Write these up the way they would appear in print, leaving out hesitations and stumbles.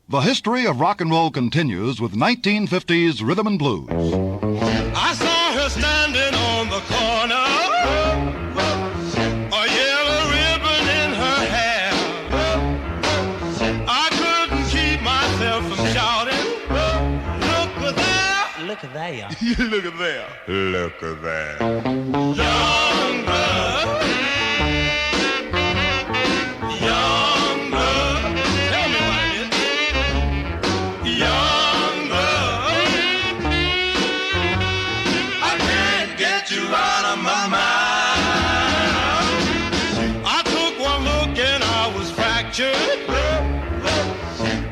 The history of rock and roll continues with 1950s rhythm and blues. I saw her standing on the corner, a yellow ribbon in her hair. I couldn't keep myself from shouting, look there. Look at there. Look at there. Look at that. Young blood. Young blood. Tell me what it is. Young blood. I can't get you out of my mind. I took one look and I was fractured.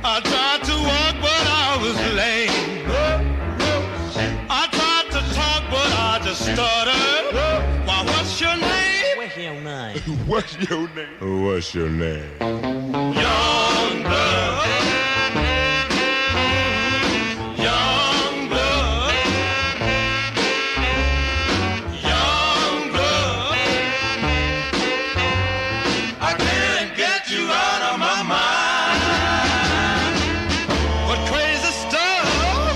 I tried to walk but I was lame. I tried to talk but I just stuttered. Why, what's your name? What's your name? What's your name? What's your name? Young blood. Young blood. Young blood. I can't get you out of my mind. What crazy stuff.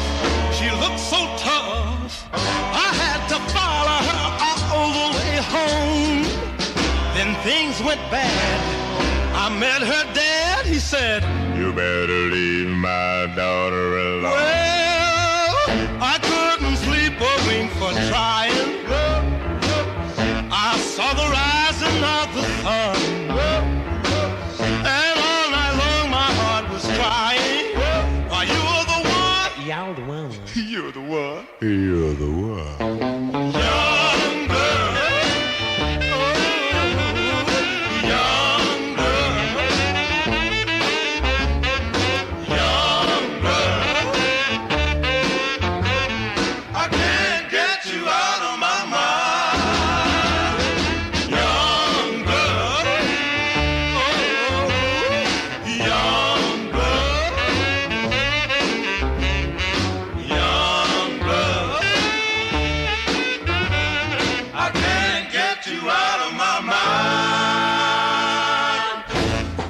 She looked so tough. I had to follow her all the way home. Then things went bad. I met her dad. He said, You better leave my daughter alone. well, I couldn't sleep a wink for trying. I saw the rising of the sun, and all night long my heart was crying. Why, you were the one. Y'all the one. You're the one. You're the one. Young blood. Oh, young blood. Young blood. I can't get you out of my mind. Young blood. Oh, young blood. Young blood. I can't get you out of my mind.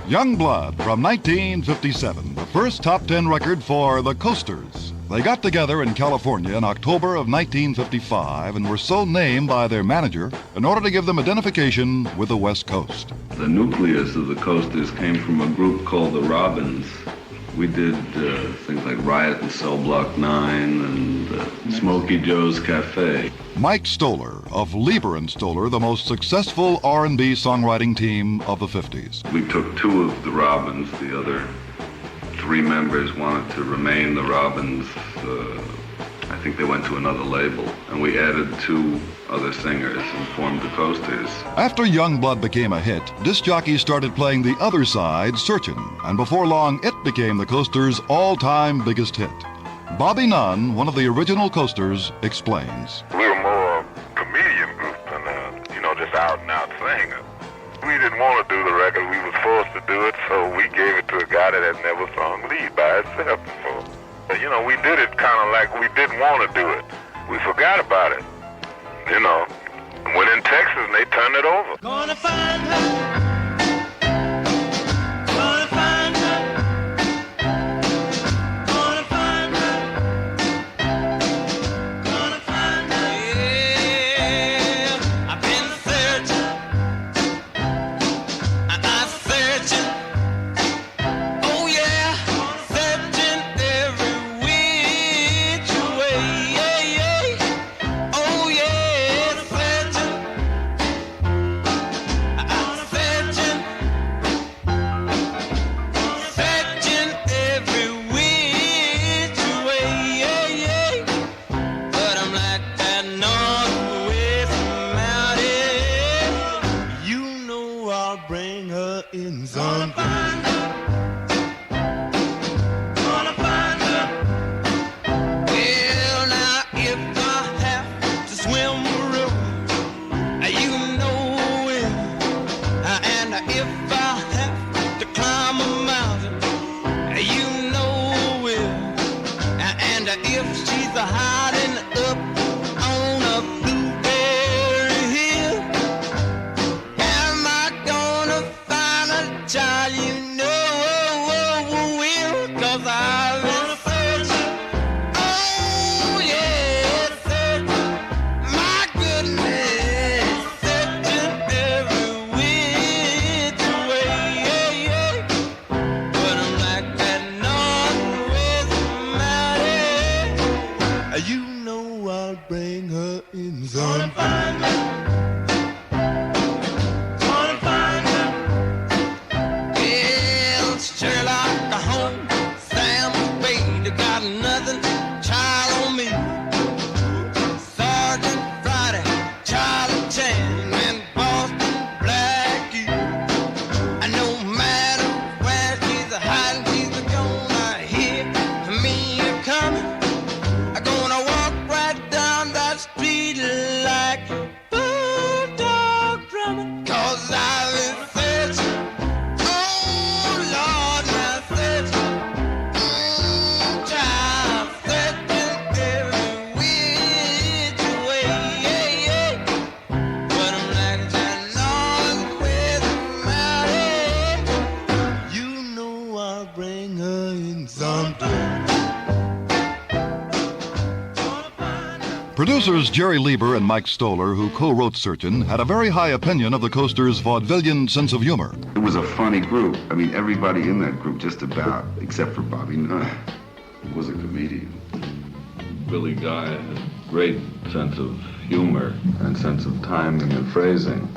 Young Blood from 1957, the first top 10 record for the Coasters. They got together in California in October of 1955 and were so named by their manager in order to give them identification with the West Coast. The nucleus of the Coasters came from a group called the Robins. We did things like Riot and Cell Block 9 and Smokey Joe's Cafe. Mike Stoller of Lieber and Stoller, the most successful R&B songwriting team of the 50s. We took two of the Robins. The other three members wanted to remain the Robins. I think they went to another label. And we added two other singers and formed the Coasters. After Young Blood became a hit, disc jockeys started playing the other side, Searchin', and before long it became the Coasters' all-time biggest hit. Bobby Nunn, one of the original Coasters, explains. We were more a comedian group than, just out and out singers. We didn't want to do the record. We was forced to do it, so we gave it to a guy that had never sung lead by itself before. We did it kind of like we didn't want to do it. We forgot about it, Went in Texas and they turned it over. Gonna find her. Gonna find her. Gonna find her. Gonna find her. Yeah, I've been searching. I'm searching. Oh yeah, searching every which way. Yeah. Oh yeah, searching. I'm searching. Searching every which way. Yeah. But I'm like that northwest mountain. You know I'll bring her in someday. Gonna find her. Well, now if I have to swim the river, you know it. And if I have to climb a mountain, you know it. And if she's hiding up on a blueberry hill, am I gonna find a child? You know will, 'cause Producers Jerry Lieber and Mike Stoller, who co-wrote Searchin', had a very high opinion of the Coasters' vaudevillian sense of humor. It was a funny group. I mean, everybody in that group, just about, except for Bobby Nutt, was a comedian. Billy Guy had a great sense of humor and sense of timing and phrasing.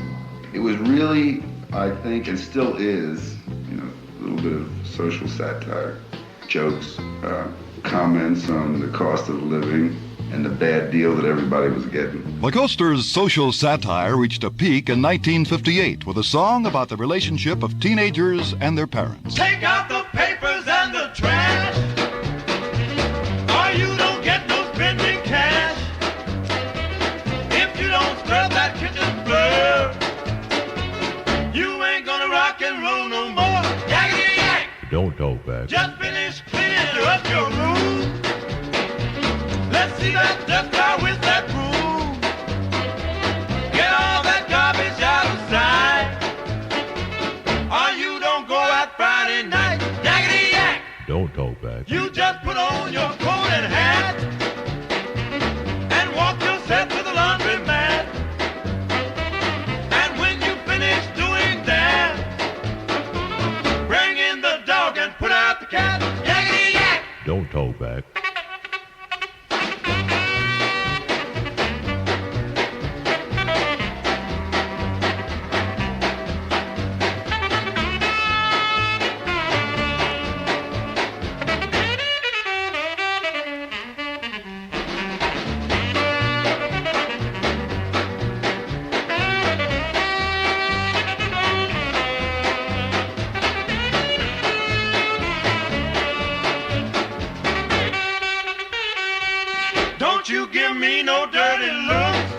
It was really, I think, and still is, a little bit of social satire, jokes, comments on the cost of living and the bad deal that everybody was getting. The Coasters' social satire reached a peak in 1958 with a song about the relationship of teenagers and their parents. Take out the papers and the trash, or you don't get no spending cash. If you don't scrub that kitchen floor, you ain't gonna rock and roll no more. Yakety yak! Don't talk back. Just finish cleaning up your room. Let's see that dust fly with that broom. Get all that garbage out of sight, or you don't go out Friday night. Yakety yak! Don't talk back. You just put on your coat and hat and walk yourself to the laundromat. And when you finish doing that, bring in the dog and put out the cat. Yakety yak! Don't talk back. Don't you give me no dirty looks.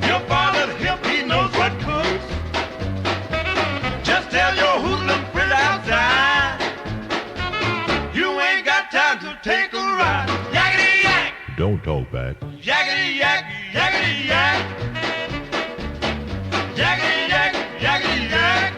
Your father's hip, he knows what cooks. Just tell your hoodlum friend outside, you ain't got time to take a ride. Yakety yak! Don't talk back. Yakety yak, yakety yak. Yakety yak, yakety yak.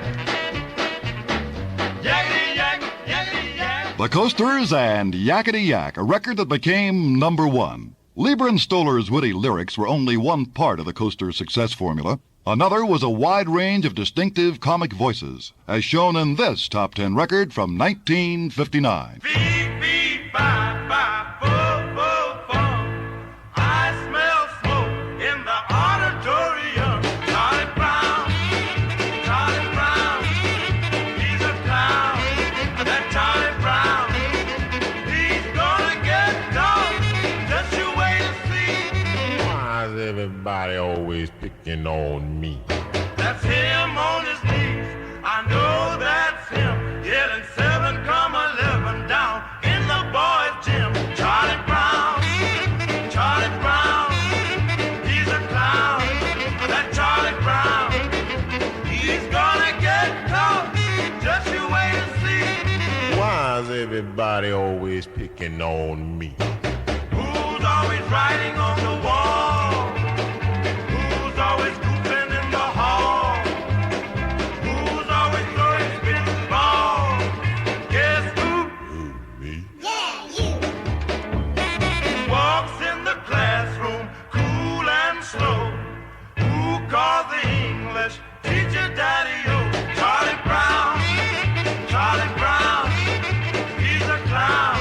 Yakety yak, yakety yak. The Coasters and Yakety Yak, a record that became #1. Lieber and Stoller's witty lyrics were only one part of the Coasters' success formula. Another was a wide range of distinctive comic voices, as shown in this Top 10 record from 1959. Beep, beep, bye, bye, fo, fo, fo. I smell smoke in the auditorium. Charlie Brown, he's a clown. That Charlie Brown, he's gonna get done. Just you wait and see. Why is everybody always picking on me? That's him on his knees. I know that's him. Yelling 7,11 down in the boys' gym. Charlie Brown, he's a clown. That Charlie Brown, he's gonna get caught. Just you wait and see. Why is everybody always picking on me? Who's always writing on the wall? Who's always goofing in the hall? Who's always throwing spitballs? Guess who? Me? Walks in the classroom, cool and slow. Who calls the English teacher daddy-o? Charlie Brown, he's a clown.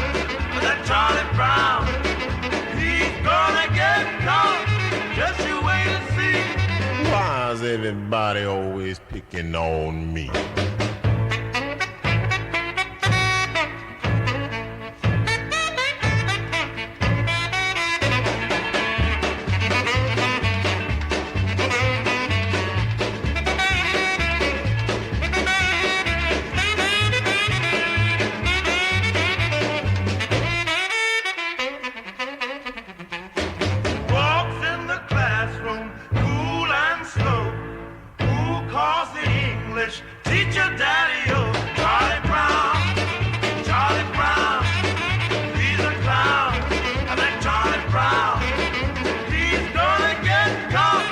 That Charlie Brown, he's gonna get caught. Just you wait and see. Why is everybody always picking on me? Walks in the classroom, cool and slow. Who calls the English teacher daddy-o? Charlie Brown, he's a clown. And that Charlie Brown, he's gonna get caught.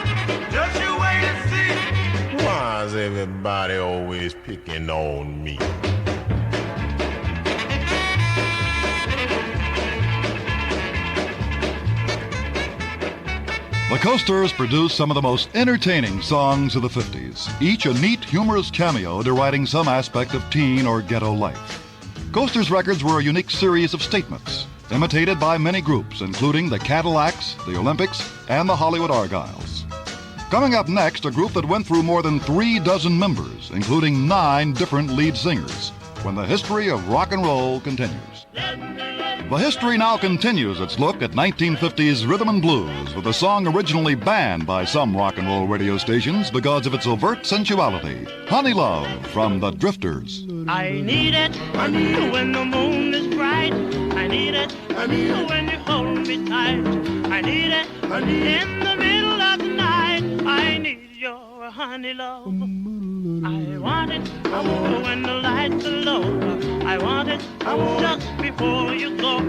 Just you wait and see. Why is everybody always picking on me? The Coasters produced some of the most entertaining songs of the 50s, each a neat, humorous cameo deriding some aspect of teen or ghetto life. Coasters records were a unique series of statements, imitated by many groups, including the Cadillacs, the Olympics, and the Hollywood Argyles. Coming up next, a group that went through more than 36 members, including 9 different lead singers, when the history of rock and roll continues. The history now continues its look at 1950s rhythm and blues with a song originally banned by some rock and roll radio stations because of its overt sensuality, Honey Love from the Drifters. I need it when the moon is bright. I need it when you hold me tight. I need it in the middle of the night. I need your honey love. I want it when the lights are low. I want it just before you go.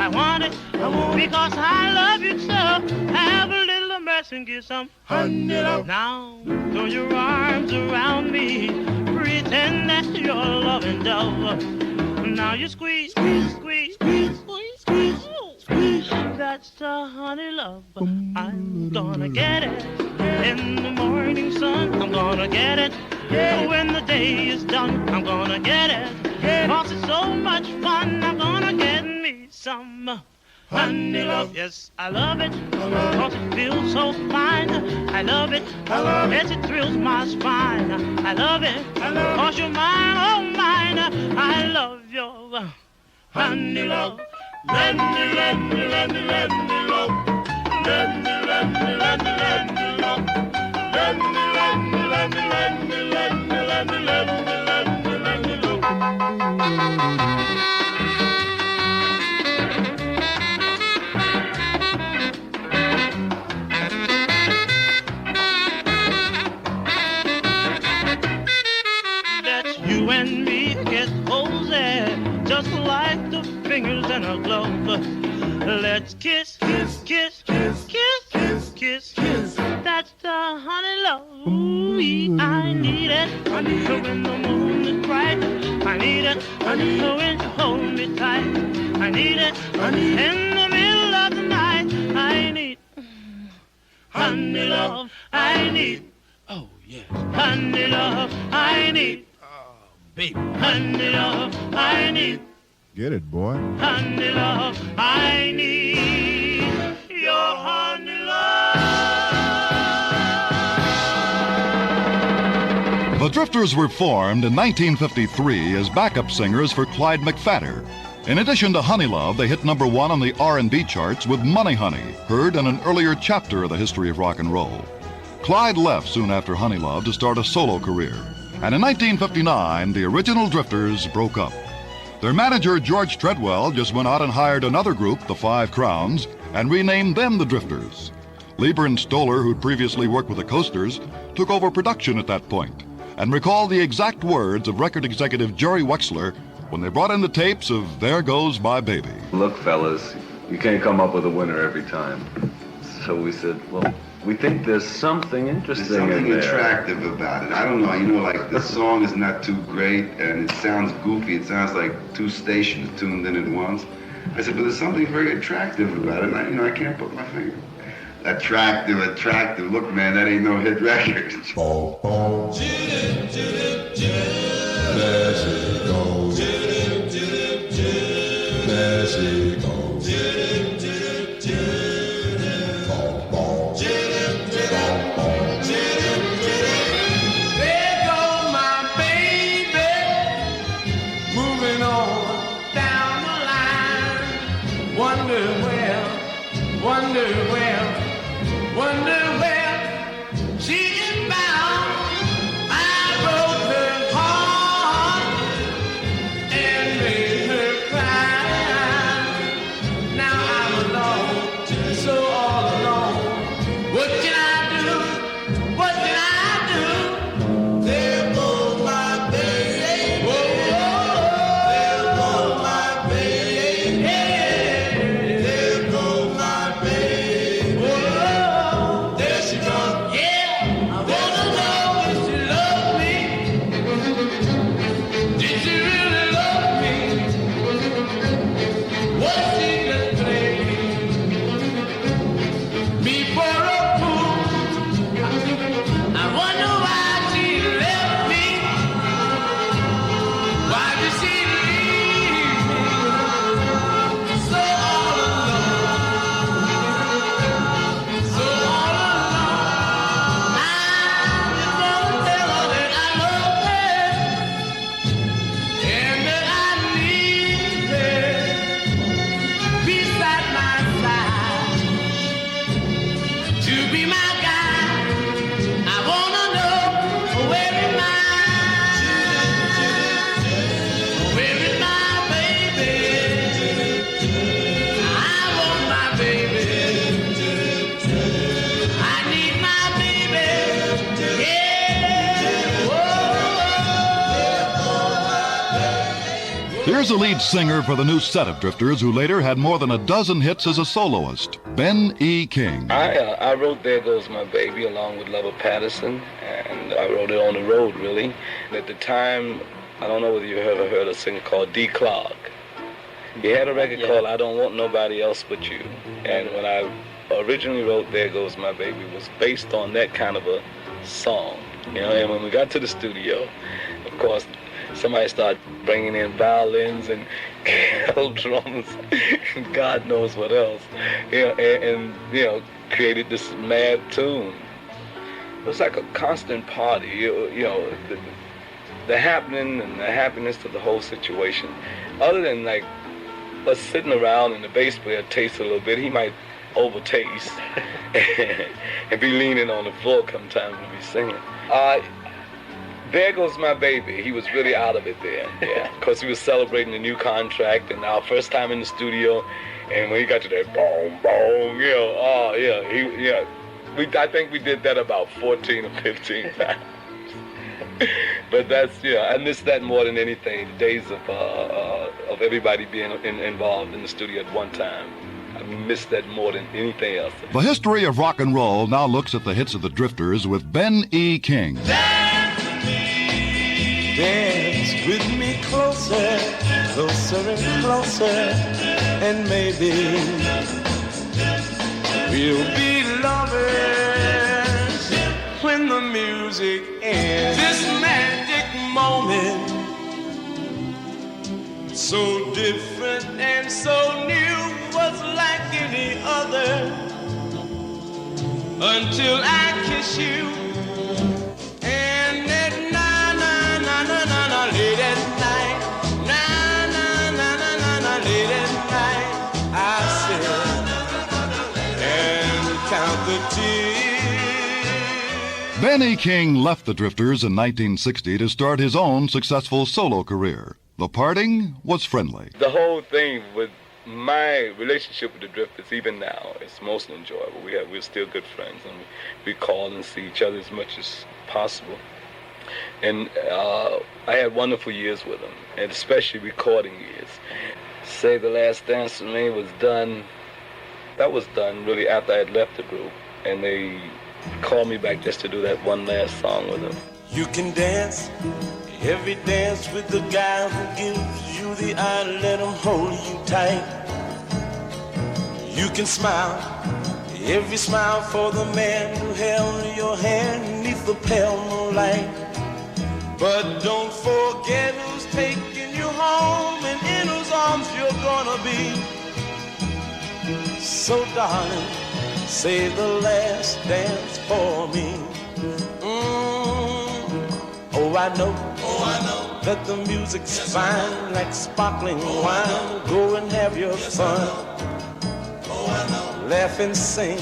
I want it because I love you so. Have a little mercy and give some honey love. Now throw your arms around me. Pretend that you're loving dove. Now you squeeze, squeeze, squeeze, squeeze, squeeze, squeeze, squeeze. That's the honey love. I'm gonna get it in the morning sun. I'm gonna get it when the day is done. I'm gonna get it 'cause it's so much fun. I'm gonna get me some honey love. Yes, I love it 'cause it feels so fine. I love it, yes, it thrills my spine. I love it 'cause you're mine, oh mine. I love your honey love. Let me, let me, let me, let me love. Let me, let me, let me, let me love. Let me, let me, let me, let me, let me, let me, let me, let me, let me love. That's you and me get cozy, just like the fingers in a glove. Let's kiss, kiss, kiss, kiss, kiss, kiss, kiss, kiss. That's the honey love. Ooh, I need it when the moon is bright. I need it when you hold me tight. I need it in the middle of the night. I need honey love. I need, oh yeah, honey love. I need, baby, honey love. I need. Get it, boy. Honey love, I need your honey love. The Drifters were formed in 1953 as backup singers for Clyde McPhatter. In addition to Honey Love, they hit number 1 on the R&B charts with Money Honey, heard in an earlier chapter of the history of rock and roll. Clyde left soon after Honey Love to start a solo career, and in 1959, the original Drifters broke up. Their manager, George Treadwell, just went out and hired another group, the Five Crowns, and renamed them the Drifters. Lieber and Stoller, who'd previously worked with the Coasters, took over production at that point and recalled the exact words of record executive Jerry Wexler when they brought in the tapes of There Goes My Baby. Look, fellas, you can't come up with a winner every time. So we said, well, we think there's something interesting There's something in there. attractive about it. I don't know, like the song is not too great and it sounds goofy. It sounds like 2 stations tuned in at once. I said, but there's something very attractive about it. And I can't put my finger. Attractive. Look, man, that ain't no hit record. There she goes. There she goes. Wonder where she is bound. I broke her heart and made her cry. Now I'm alone, so all alone. What can I do? What can I do? There goes my baby. Whoa, there goes my baby. There goes my baby. Here's the lead singer for the new set of Drifters, who later had more than a dozen hits as a soloist, Ben E. King. I wrote There Goes My Baby along with Lover Patterson, and I wrote it on the road, really. And at the time, I don't know whether you ever heard a singer called D. Clark. He had a record called I Don't Want Nobody Else But You. And when I originally wrote There Goes My Baby, it was based on that kind of a song. You know, and when we got to the studio, of course, somebody started bringing in violins and kettle drums and God knows what else, you know, and you know, created this mad tune. It was like a constant party, you know, the happening and the happiness to the whole situation. Other than like us sitting around and the bass player tastes a little bit, he might overtaste and be leaning on the floor sometimes when we singing. There Goes My Baby. He was really out of it there, yeah, because he was celebrating a new contract and our first time in the studio, and when he got to that boom, boom, you know, oh yeah, I think we did that about 14 or 15 times. But that's, I miss that more than anything. The days of everybody being involved in the studio at one time. I miss that more than anything else. The history of rock and roll now looks at the hits of the Drifters with Ben E. King. Dance with me closer, closer and closer, and maybe we'll be lovers when the music ends. This magic moment, so different and so new, was like any other until I kiss you. And at late at night, late at night, I sit and count the tears. Ben E. King left the Drifters in 1960 to start his own successful solo career. The parting was friendly. The whole thing with my relationship with the Drifters, even now, is most enjoyable. We're still good friends, and we call and see each other as much as possible. And I had wonderful years with them, and especially recording years. Say the Last Dance with Me was done. That was done really after I had left the group, and they called me back just to do that one last song with them. You can dance every dance with the guy who gives you the eye, let him hold you tight. You can smile every smile for the man who held your hand neath the pale moonlight. But don't forget who's taking you home and in whose arms you're gonna be. So darling, say the last dance for me. Oh, I know that the music's fine, like sparkling wine. Go and have your fun. Laugh and sing,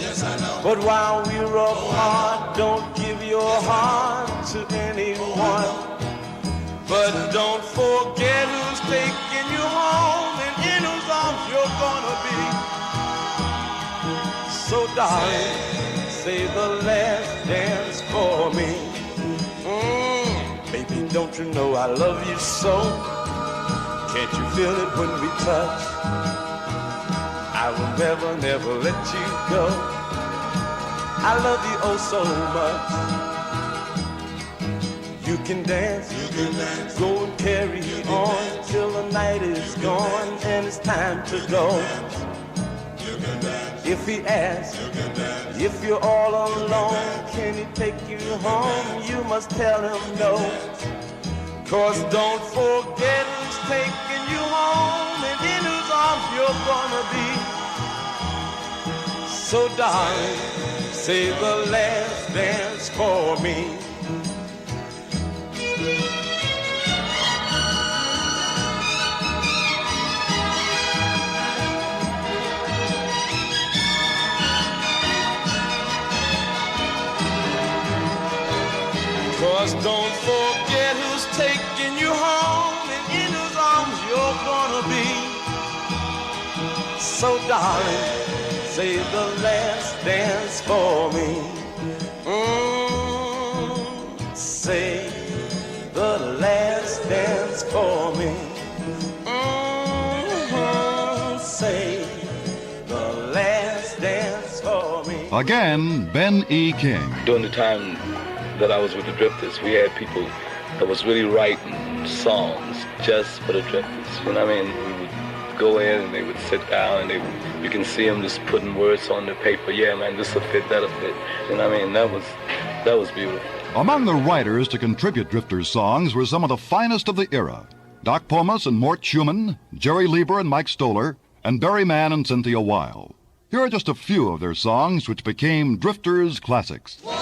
but while we're apart, don't give your heart to anyone. But don't forget who's taking you home and in whose arms you're gonna be. So darling, say the last dance for me. Baby, don't you know I love you so? Can't you feel it when we touch? I will never, never let you go. I love you oh so much. You can dance, go and carry on till the night is gone and it's time to go. If he asks, if you're all alone, can he take you home? You must tell him no. 'Cause don't forget who's taking you home and in whose arms you're gonna be. So darling, say the last dance for me. Don't forget who's taking you home and in whose arms you're gonna be. So darling, say the last dance for me. Say the last dance for me. Again, Ben E. King. During the time that I was with the Drifters, we had people that was really writing songs just for the Drifters. You know what I mean? We would go in and they would sit down and you can see them just putting words on the paper. Yeah, man, this will fit, that'll fit. You know what I mean? That was beautiful. Among the writers to contribute Drifters songs were some of the finest of the era. Doc Pomus and Mort Schumann, Jerry Lieber and Mike Stoller, and Barry Mann and Cynthia Weil. Here are just a few of their songs which became Drifters classics. All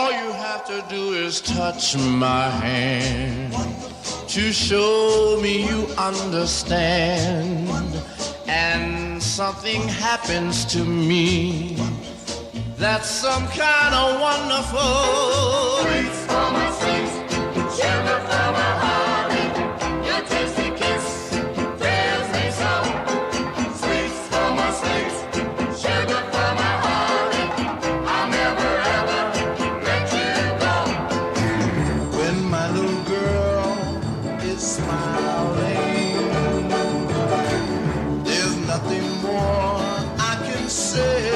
you have to do is touch my hand to show me you understand. And something happens to me that's some kind of wonderful. Sweets for my sweets, sugar for my heartache, your tasty kiss thrills me so. Sweets for my sweets, sugar for my heartache, I'll never ever let you go. When my little girl is smiling, there's nothing more I can say.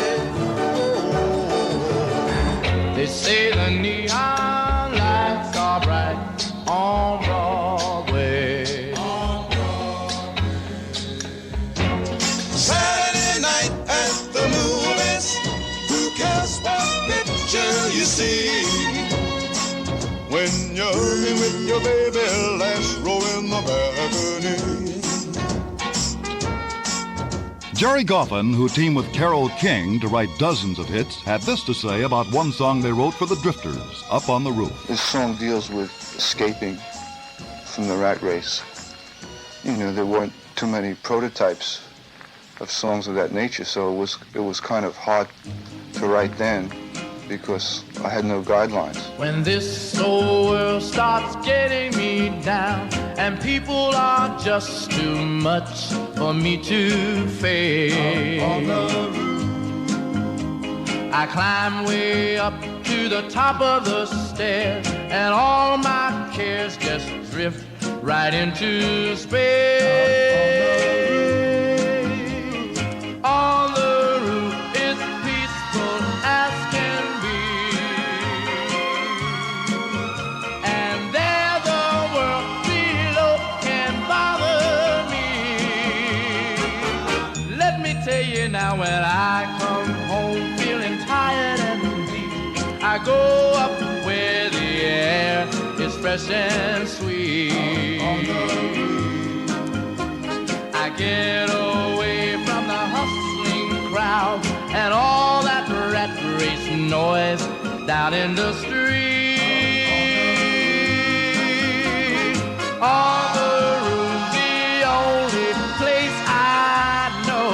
They say the neon lights are bright on Broadway. Saturday night at the movies, who cares what picture you see? When you're with your baby, last row in the balcony. Jerry Goffin, who teamed with Carole King to write dozens of hits, had this to say about one song they wrote for the Drifters, Up on the Roof. This song deals with escaping from the rat race. You know, there weren't too many prototypes of songs of that nature, so it was kind of hard to write then because I had no guidelines. When this old world starts getting me down and people are just too much for me to face, I climb way up to the top of the stairs and all my cares just drift right into space. On the roof it's peaceful as can be, and there the world below can bother me. Let me tell you now, when I come home feeling tired and weak, I go up where the air is fresh and sweet. I get away from the hustling crowd and all that rat race noise down in the street. On the roof, the only place I know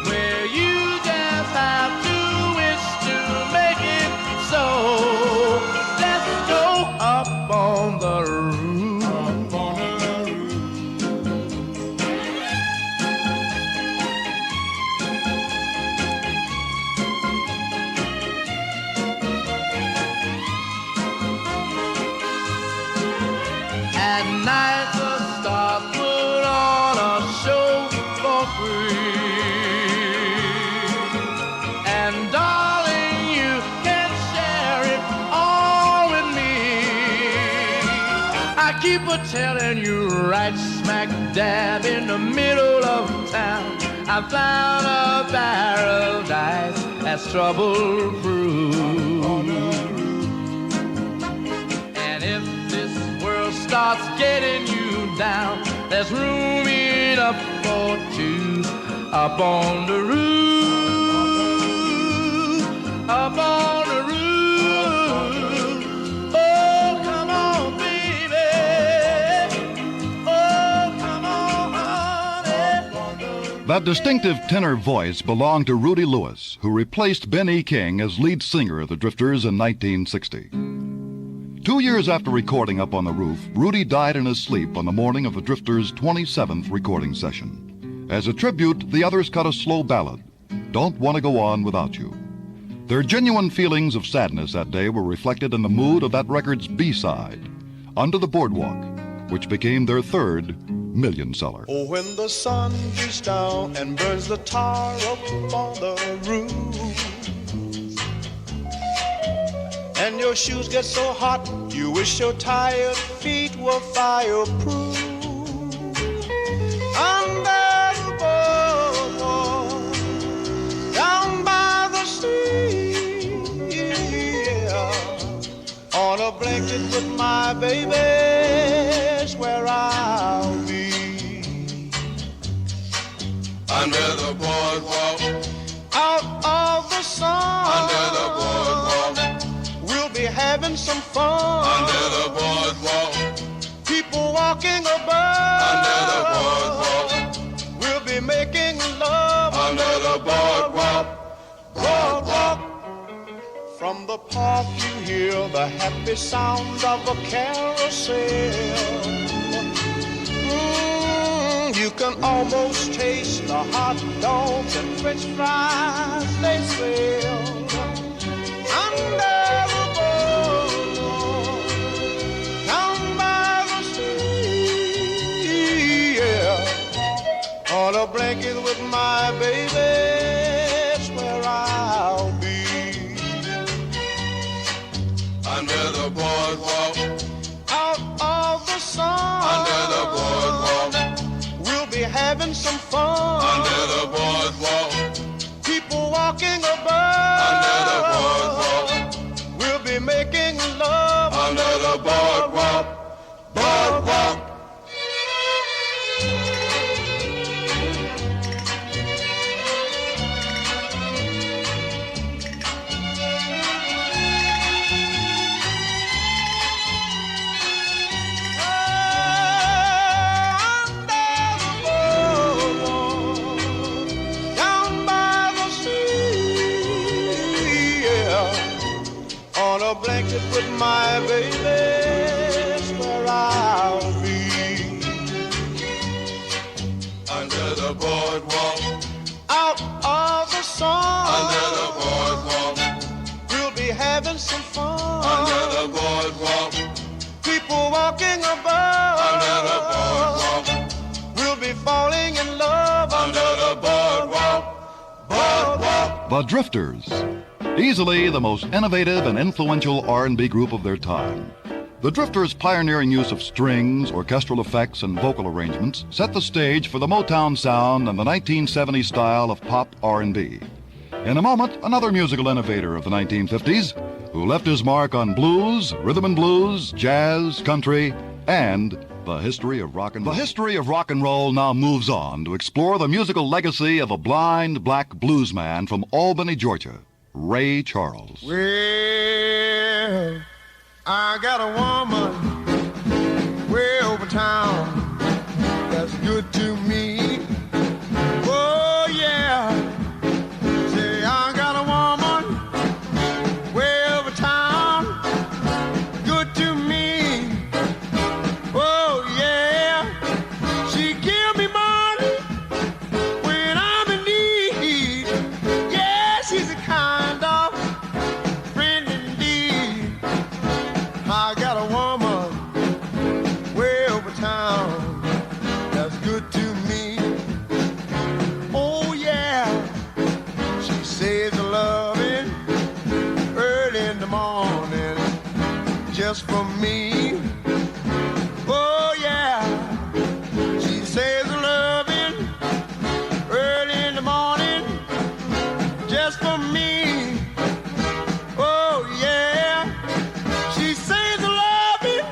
where you just have to wish to make it so. Let's go up on the roof. At night the stars put on a show for free, and darling, you can share it all with me. I keep a telling you right smack dab in the middle of town, I found a barrel of dice that's trouble-proof. And if this world starts getting you down, there's room enough for two up on the roof, up on the roof. Oh, come on, baby. Oh, come on, honey. That distinctive tenor voice belonged to Rudy Lewis, who replaced Ben E. King as lead singer of the Drifters in 1960. 2 years after recording Up on the Roof, Rudy died in his sleep on the morning of the Drifters' 27th recording session. As a tribute, the others cut a slow ballad, Don't Want to Go On Without You. Their genuine feelings of sadness that day were reflected in the mood of that record's B-side, Under the Boardwalk, which became their third million seller. Oh, when the sun beats down and burns the tar up on the roof, and your shoes get so hot, you wish your tired feet were fireproof. Under the boardwalk, down by the sea, yeah, on a blanket with my baby's where I'll be. Under the boardwalk, out of the sun, under the boardwalk, we'll be having some fun. under the boardwalk, People walking above, under the boardwalk, we'll be making love under the boardwalk, boardwalk. From the park you hear the happy sound of a carousel. You can almost taste the hot dogs and french fries they sell. Under the boardwalk, down by the sea, yeah, on a blanket with my baby's where I'll be. under the boardwalk, Out of the sun, under the boardwalk, we'll be having some fun. under the boardwalk, People walking above, under the boardwalk, we'll be making love under the boardwalk, boardwalk. A blanket with my baby's where I'll be. under the boardwalk, Out of the sun, under the boardwalk, we'll be having some fun. under the boardwalk, People walking above, under the boardwalk, we'll be falling in love under the boardwalk, boardwalk. The Drifters, easily the most innovative and influential R&B group of their time. The Drifters' pioneering use of strings, orchestral effects, and vocal arrangements set the stage for the Motown sound and the 1970s style of pop R&B. In a moment, another musical innovator of the 1950s who left his mark on blues, rhythm and blues, jazz, country, and the history of rock and roll. The history of rock and roll now moves on to explore the musical legacy of a blind black bluesman from Albany, Georgia, Ray Charles. Well, I got a woman way over town that's good to me. Oh, yeah. Say, I got a woman way over town, good to me. Oh, yeah. She give me money when I'm in need. Yeah, she's a kind of friend indeed. I got a woman way over town that's good to me. Oh, yeah. She says the loving early in the morning just for me. Oh, yeah. She says the loving early in the morning just for me. Oh, yeah. She says the loving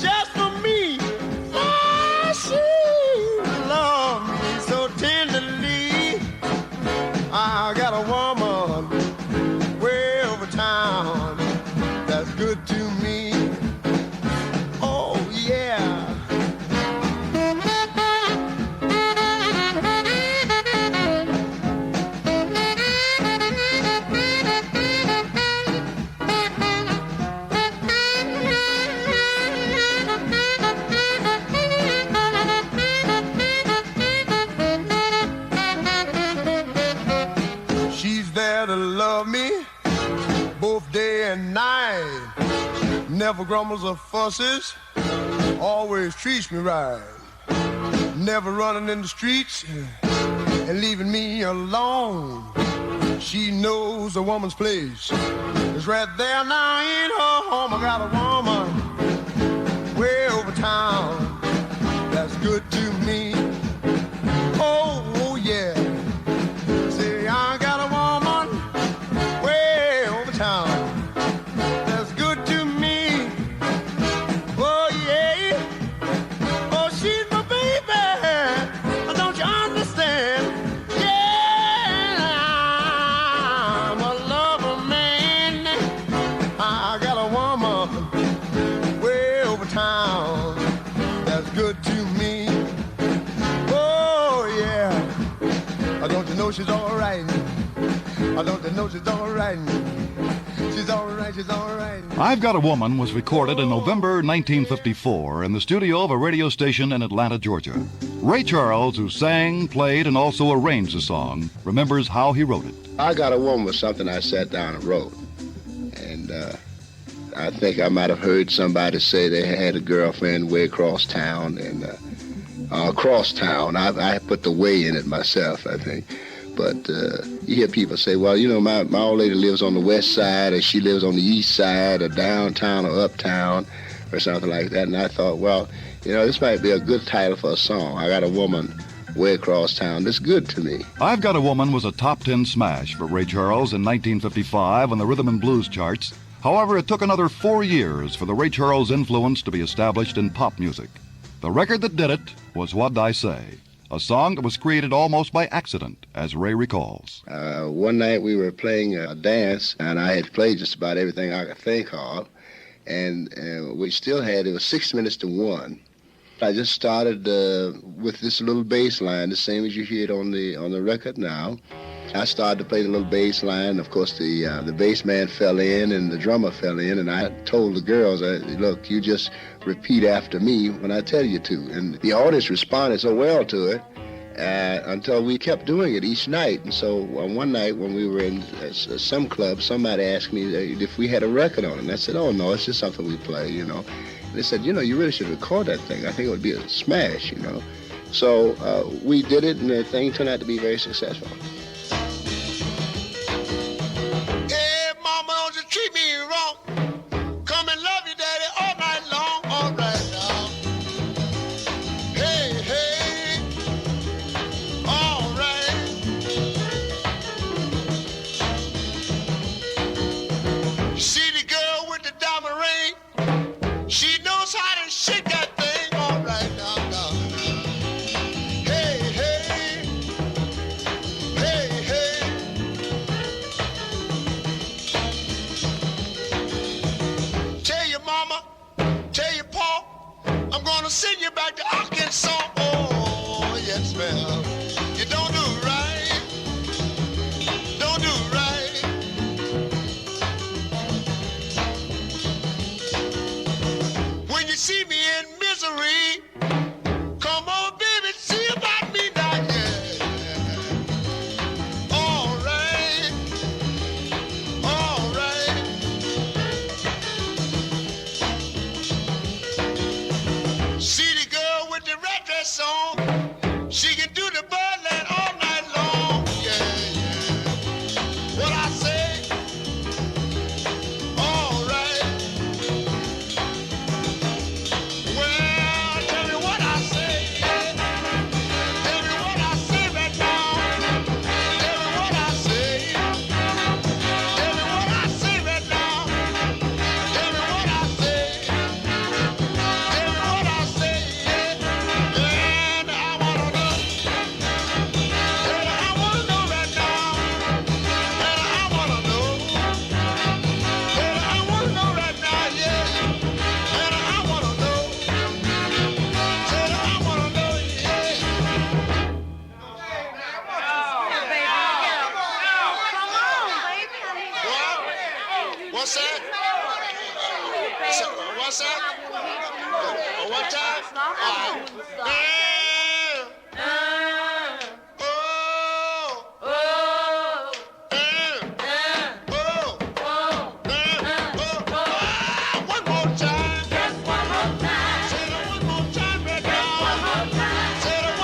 just for me. Oh, she loves me so tenderly. I got a woman way over town that's good to me. Oh, yeah. She's there to love me both day and night. Never grumbles or fusses, always treats me right. never running in the streets and leaving me alone. She knows a woman's place is right there now in her home. I got a woman way over town that's good to me. Oh yeah, say I got a woman way over town that's good to me. Oh yeah, oh she's my baby, don't you understand? Yeah, I'm a lover man. I got a woman way over town that's good to me. Oh yeah, don't you know she's all right? Don't you know she's all right? She's all right, she's all right. I've Got a Woman was recorded in November 1954 in the studio of a radio station in Atlanta, Georgia. Ray Charles, who sang, played, and also arranged the song, remembers how he wrote it. I Got a Woman was something I sat down and wrote. And I think I might have heard somebody say they had a girlfriend way across town. And across town, I put the way in it myself, I think. But you hear people say, well, you know, my old lady lives on the west side, or she lives on the east side, or downtown, or uptown, or something like that. And I thought, well, you know, this might be a good title for a song. I got a woman way across town that's good to me. I've Got a Woman was a top 10 smash for Ray Charles in 1955 on the rhythm and blues charts. However, it took another 4 years for the Ray Charles influence to be established in pop music. The record that did it was What'd I Say, a song that was created almost by accident, as Ray recalls. One night we were playing a dance, and I had played just about everything I could think of, and we still had, it was 6 minutes to 1. I just started with this little bass line, the same as you hear it on the record now. I started to play the little bass line. Of course, the bass man fell in and the drummer fell in, and I told the girls, look, you just repeat after me when I tell you to. And the audience responded so well to it until we kept doing it each night. And so one night when we were in some club, somebody asked me if we had a record on it. And I said, oh, no, it's just something we play, you know. And they said, you know, you really should record that thing. I think it would be a smash, you know. So we did it, and the thing turned out to be very successful. Hey, mama, don't you treat me wrong. Come and love you, daddy, all night long. All right now. Hey, hey. All right. You see the girl with the diamond ring? She knows how to shake that thing. All right now. Hey, hey. Hey, hey. Tell your mama, tell your pa, I'm gonna send you back to Arkansas. Oh, yes, ma'am. You don't do right. Don't do right. When you see me in misery, come on, baby, see about me now, yeah. All right. All right. See the girl with the red dress on? She can do the birdland all night long. Yeah, yeah. What I say? All right. Well, tell me what I say. Tell me what I say right now. Tell me what I say. Tell me what I say right now. Tell me what I say. Tell me what I say. And I wanna know. And I wanna know right now. And I wanna know. And I wanna know right now, yeah. And I wanna know. And I wanna know, yeah. What's that? What's that? One time? One more time. Say it one more time right now. Say it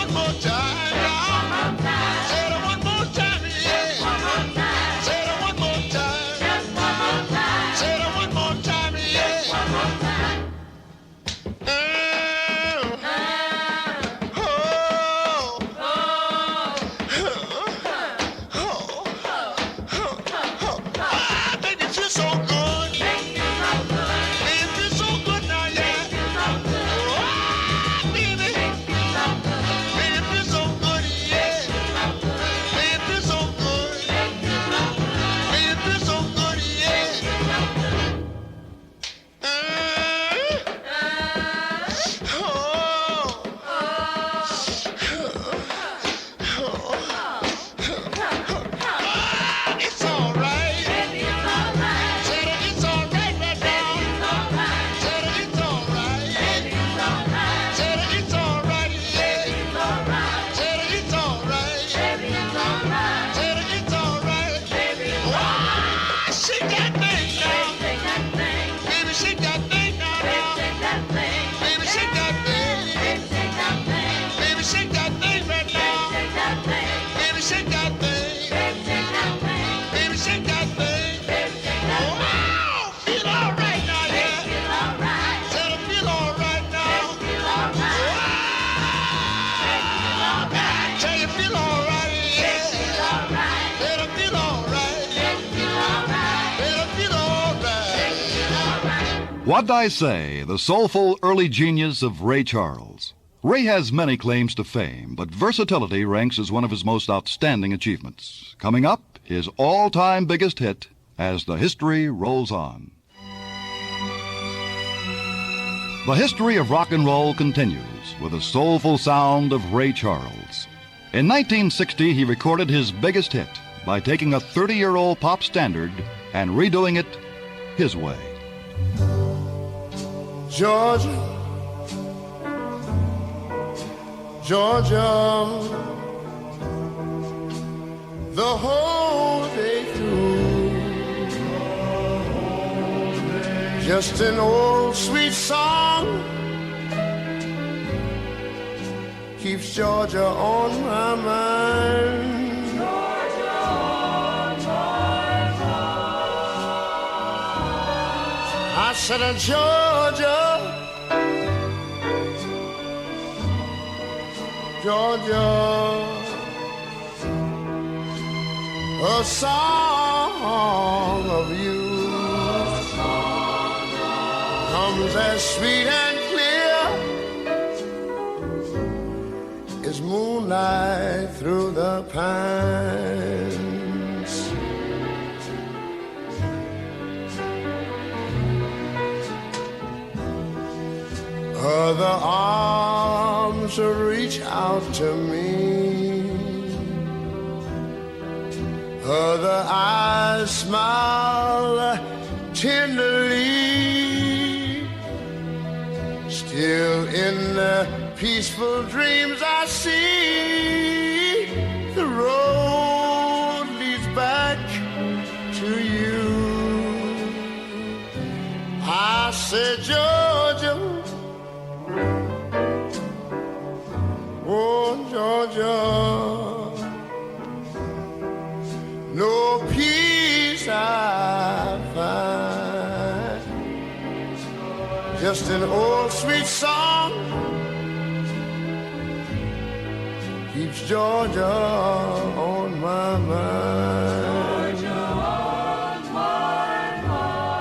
What'd I say? The soulful early genius of Ray Charles. Ray has many claims to fame, but versatility ranks as one of his most outstanding achievements. Coming up, his all-time biggest hit, As the History Rolls On. The history of rock and roll continues with the soulful sound of Ray Charles. In 1960, he recorded his biggest hit by taking a 30-year-old pop standard and redoing it his way. Georgia, Georgia, the whole day through, just an old sweet song keeps Georgia on my mind. Georgia on my mind. I said, Georgia, Georgia, a song of you comes as sweet and clear as moonlight through the pines. Other arms reach out to me, other eyes smile tenderly. Still in the peaceful dreams I see, the road leads back to you. I said, Georgia, oh Georgia, no peace I find, just an old sweet song keeps Georgia on my mind. Georgia on my mind.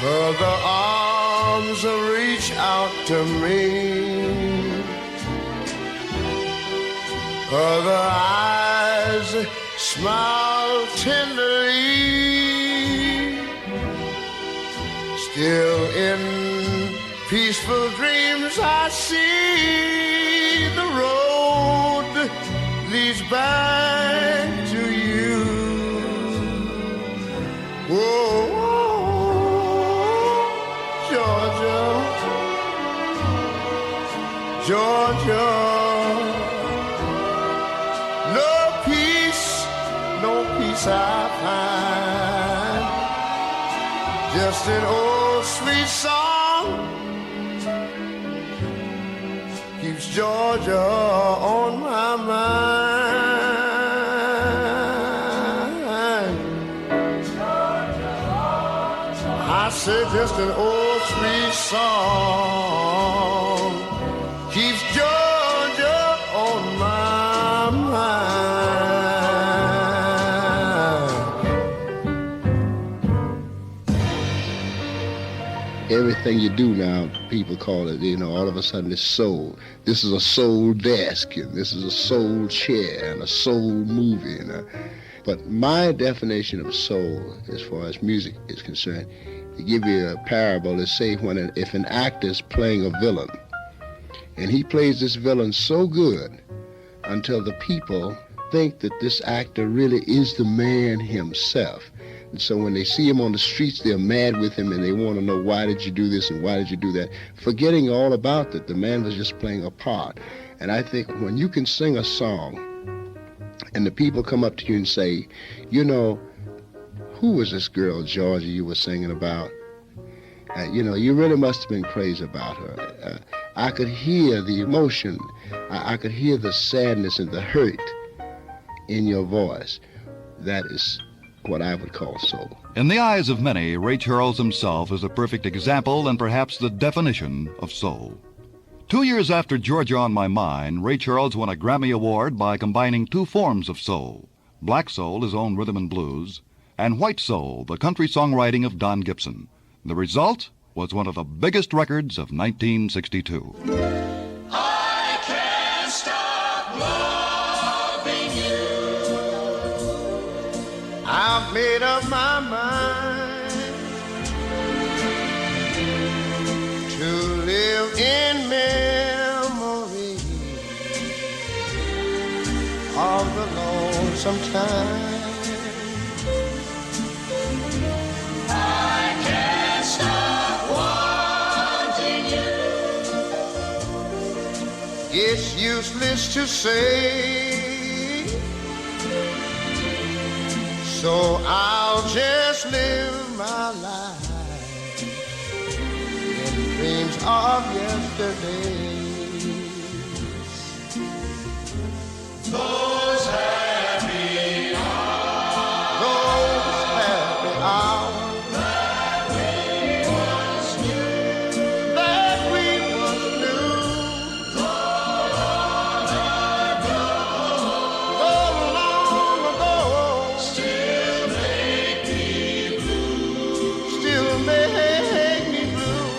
Other arms reach out to me, other eyes smile tenderly. Still in peaceful dreams I see, the road leads back to you. Whoa, Georgia, Georgia, no peace I find, just an old sweet song keeps Georgia on my mind. I said just an old sweet song keeps Georgia on my mind. Everything you do now, people call it, all of a sudden it's soul. This is a soul desk, and this is a soul chair, and a soul movie. But my definition of soul, as far as music is concerned, to give you a parable, is say if an actor is playing a villain, and he plays this villain so good until the people think that this actor really is the man himself. And so when they see him on the streets, they're mad with him, and they want to know, why did you do this and why did you do that? Forgetting all about that. The man was just playing a part. And I think when you can sing a song and the people come up to you and say, who was this girl, Georgia, you were singing about? You really must have been crazy about her. I could hear the emotion. I could hear the sadness and the hurt in your voice. That is what I would call soul. In the eyes of many, Ray Charles himself is a perfect example and perhaps the definition of soul. 2 years after Georgia on My Mind, Ray Charles won a Grammy Award by combining two forms of soul. Black soul, his own rhythm and blues, and White Soul, the country songwriting of Don Gibson. The result was one of the biggest records of 1962. I can't stop loving you. I've made up my mind to live in memory of the lonesome time. I can't stop wanting you. It's useless to say, so I'll just live my life in dreams of yesterdays. Those happy hours, Those happy hours that we once knew, that we once knew, so long ago, still make me blue. still make me blue.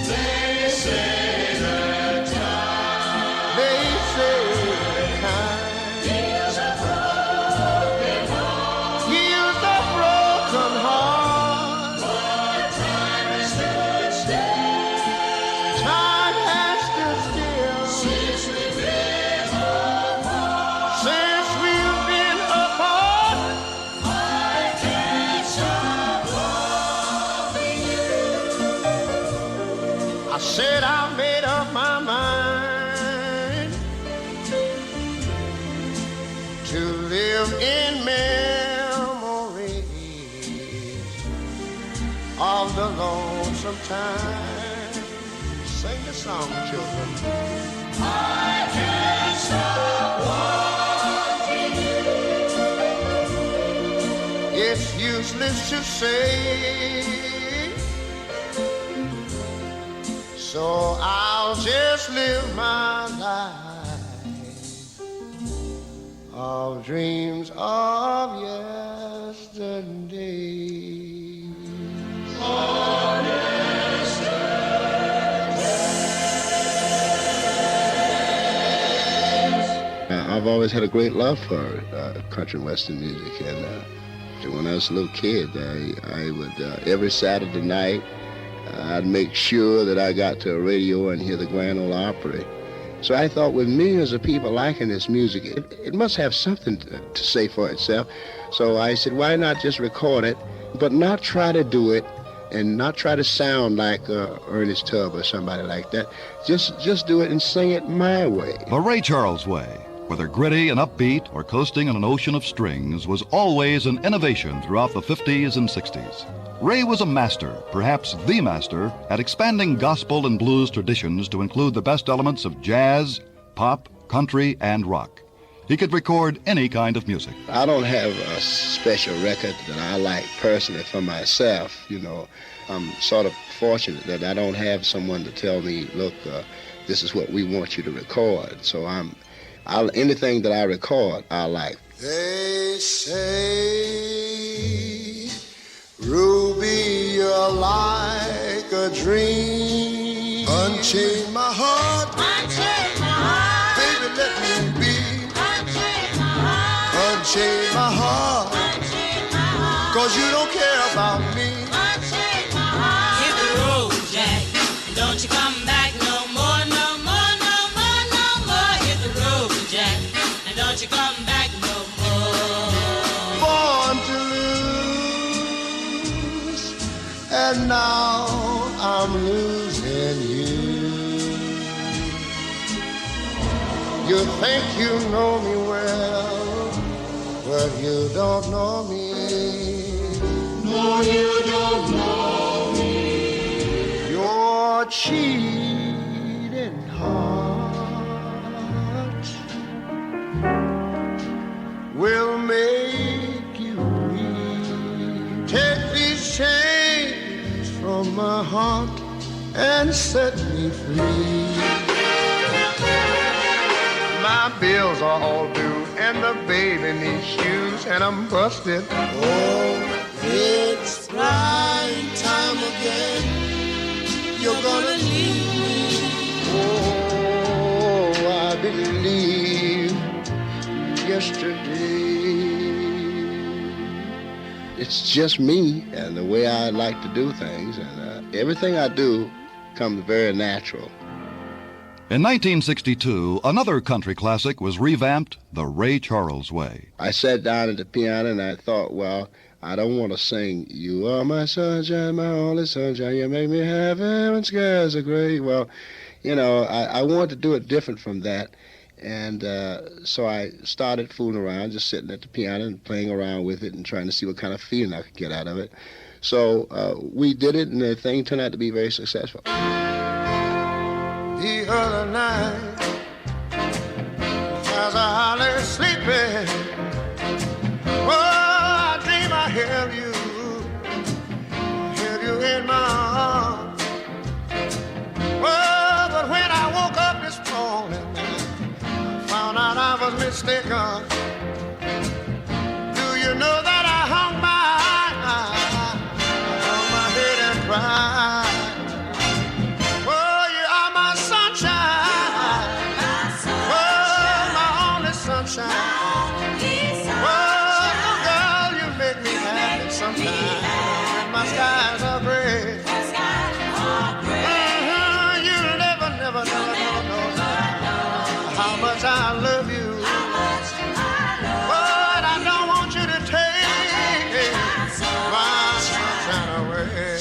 They say that time They say time heals a broken heart, heals a broken heart. but time has stood still Time has stood still since we've been apart. since we've been apart. I can't stop loving you. I said I made up my mind to live in memories of the lonesome time. Sing the song, children. I can't stop wanting you. It's useless to say, so I'll just live my life of dreams of yesterday. I've always had a great love for country and western music, and when I was a little kid, I would every Saturday night I'd make sure that I got to a radio and hear the Grand Ole Opry. So I thought, with millions of people liking this music, it must have something to say for itself. So I said, why not just record it, but not try to do it and not try to sound like Ernest Tubb or somebody like that. Just do it and sing it my way. The Ray Charles way, whether gritty and upbeat or coasting on an ocean of strings, was always an innovation throughout the 50s and 60s. Ray was a master, perhaps the master, at expanding gospel and blues traditions to include the best elements of jazz, pop, country, and rock. He could record any kind of music. I don't have a special record that I like personally for myself. You know, I'm sort of fortunate that I don't have someone to tell me, look, this is what we want you to record. So anything that I record, I like. They say, Ruby, you're like a dream. Unchain my heart. Unchain my heart. Baby, let me be. Unchain my heart. Unchain my heart. Unchain my heart. 'Cause you don't care about me. Unchain my heart. Hit the road, Jack. Don't you come back no more, no more, no more, no more. Hit the road, Jack. And don't you come back no more. Born to lose, and now I'm losing you. You think you know me well, but you don't know me. No, you don't know me. Your cheating heart will make you weep. Take these chains from my heart and set me free. My bills are all due and the baby needs shoes and I'm busted. Oh, yesterday. It's just me and the way I like to do things, and everything I do comes very natural. In 1962, another country classic was revamped the Ray Charles way. I sat down at the piano and I thought, well, I don't want to sing, you are my sunshine, my only sunshine, you make me happy when skies are gray. Well, you know, I wanted to do it different from that. And so I started fooling around, just sitting at the piano and playing around with it and trying to see what kind of feeling I could get out of it. So we did it, and the thing turned out to be very successful. The other night, as I lay sleeping, oh, I dream I held you in my arms. Oh, but when I woke up this morning, I found out I was mistaken. Do you know that I hung my head and cried? Skies are gray. You'll never know how much I love you. But I don't want you to take my sunshine away.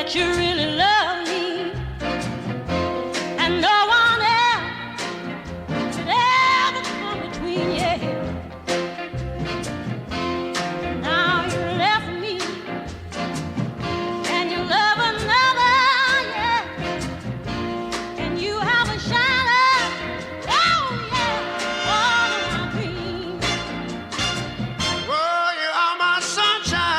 You really love me, and no one else could ever come between you. Now you left me, and you love another, yeah, and you have a shadow, oh yeah, all of my dreams. Oh, you are my sunshine.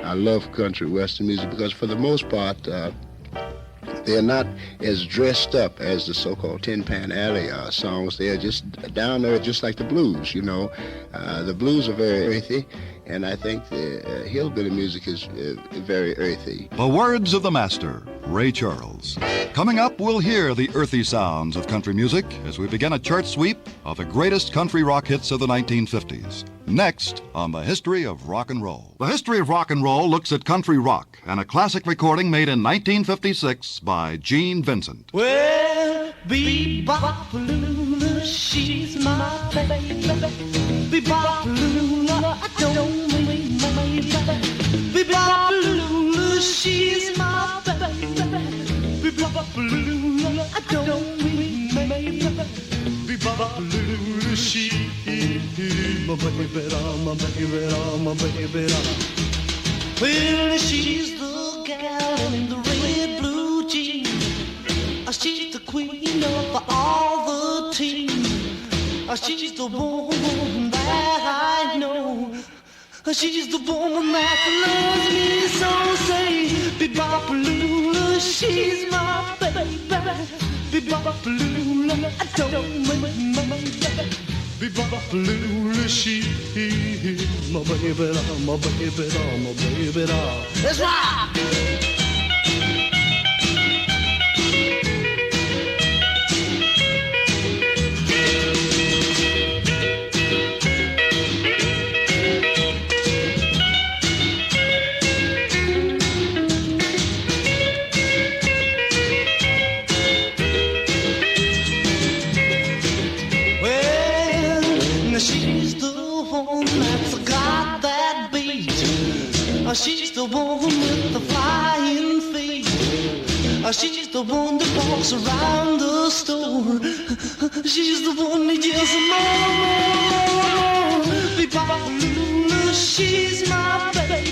I love country western music because for the most part, they're not as dressed up as the so-called Tin Pan Alley songs. They're just down there, just like the blues, you know. The blues are very earthy, and I think the hillbilly music is very earthy. The words of the master, Ray Charles. Coming up, we'll hear the earthy sounds of country music as we begin a chart sweep of the greatest country rock hits of the 1950s. Next, on the History of Rock and Roll. The History of Rock and Roll looks at country rock and a classic recording made in 1956 by Gene Vincent. Well, Bebop-a-lula, she's my baby. Bebop-a-lula, I don't mean my baby. Bebop-a-lula, she's my baby. Bebop-a-lula, I don't mean my baby. Bebop-a-lula, she's my baby, my baby, my baby. Well, she's the gal in the red blue jeans. She's the queen of all the team. She's the woman that I know. She's the woman that loves me so. Say, Bebop-a-lula, she's my baby. Bebop-a-lula, I don't mean my baby. Be-ba-ba-ba-loo, she, my baby doll, my baby doll, my baby doll. Let's rock! She's the one that's got that beat. She's the one with the flying feet. She's the one that walks around the store. She's the one that yells more. Be-ba-ba-lula, she's my baby.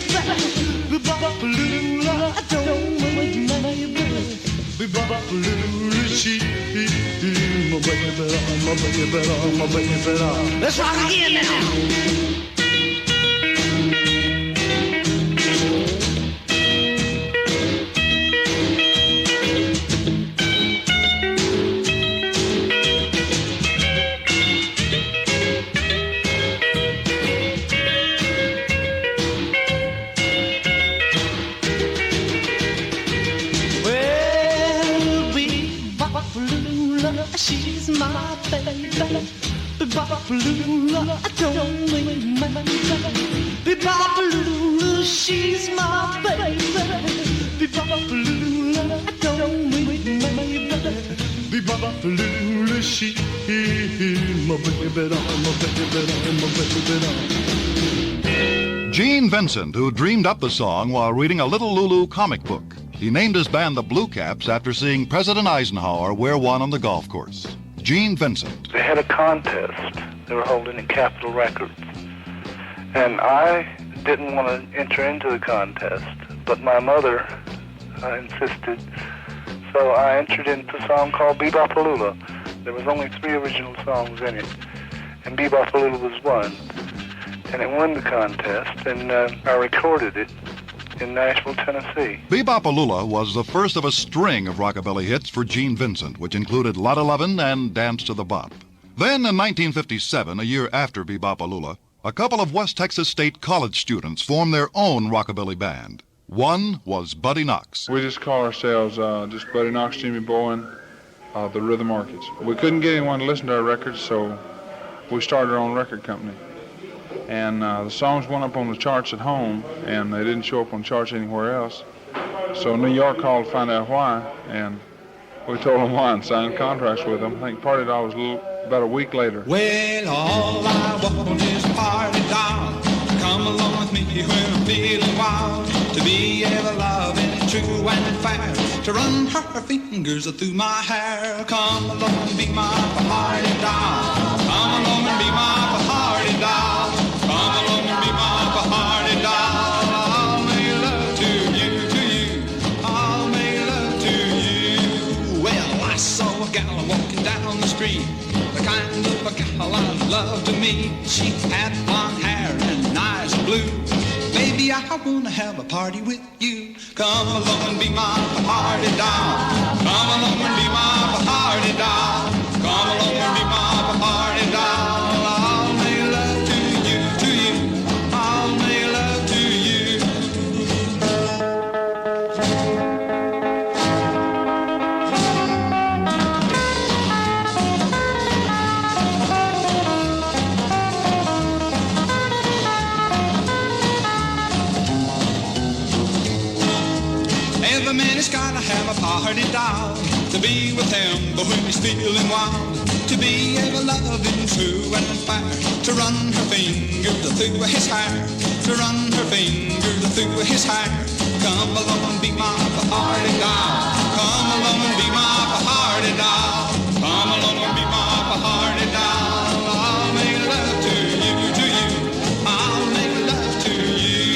Be-ba-ba-lula, I don't wait, baby. Be-ba-ba-lula, she, my baby, my baby, my baby. Let's rock again now. She's my baby. Be-ba-ba-lula, I don't wait, my baby. Be-ba-ba-lula, she's my baby. Be-ba-ba-lula, I don't wait, my baby. Be-ba-ba-lula, she's my baby, my baby, my baby. Gene Vincent, who dreamed up the song while reading a Little Lulu comic book. He named his band the Blue Caps after seeing President Eisenhower wear one on the golf course. Gene Vincent. They had a contest they were holding in Capitol Records. And I didn't want to enter into the contest, but my mother insisted. So I entered into a song called Be-Bop-A-Lula. There was only 3 original songs in it, and Be-Bop-A-Lula was one. And it won the contest, and I recorded it in Nashville, Tennessee. Be-Bop-A-Lula was the first of a string of rockabilly hits for Gene Vincent, which included Lotta Lovin' and Dance to the Bop. Then in 1957, a year after Be-Bop-A-Lula, a couple of West Texas State college students formed their own rockabilly band. One was Buddy Knox. We just call ourselves just Buddy Knox, Jimmy Bowen, the Rhythm Orchids. We couldn't get anyone to listen to our records, so we started our own record company. And the songs went up on the charts at home, and they didn't show up on charts anywhere else. So New York called to find out why, and we told them why and signed contracts with them. I think Party Doll was about a week later. Well, all I want is Party Doll. Come along with me when I'm feeling wild. To be ever loving, true and fair. To run her fingers through my hair. Come along and be my Party Doll. Come along and be my Party Doll. Come along and be my Party Doll. I'll make love to you. I'll make love to you. Well, I saw a gal walking down the street, the kind of a gal I love to meet. She had blonde hair and eyes blue. Baby, I wanna have a party with you. Come along and be my Party Doll. Come along and be my Party Doll. Come along and be my Party Doll. I'll make love to you. I'll make love to you. Every man has gotta have a party doll to be with him, but when he's feeling wild, to be ever loving, true and fair, to run her fingers through his hair, to run her fingers through his hair. Come along and be my party doll. Come along and be my party doll. Come along and be my party doll. I'll make love to you. I'll make love to you.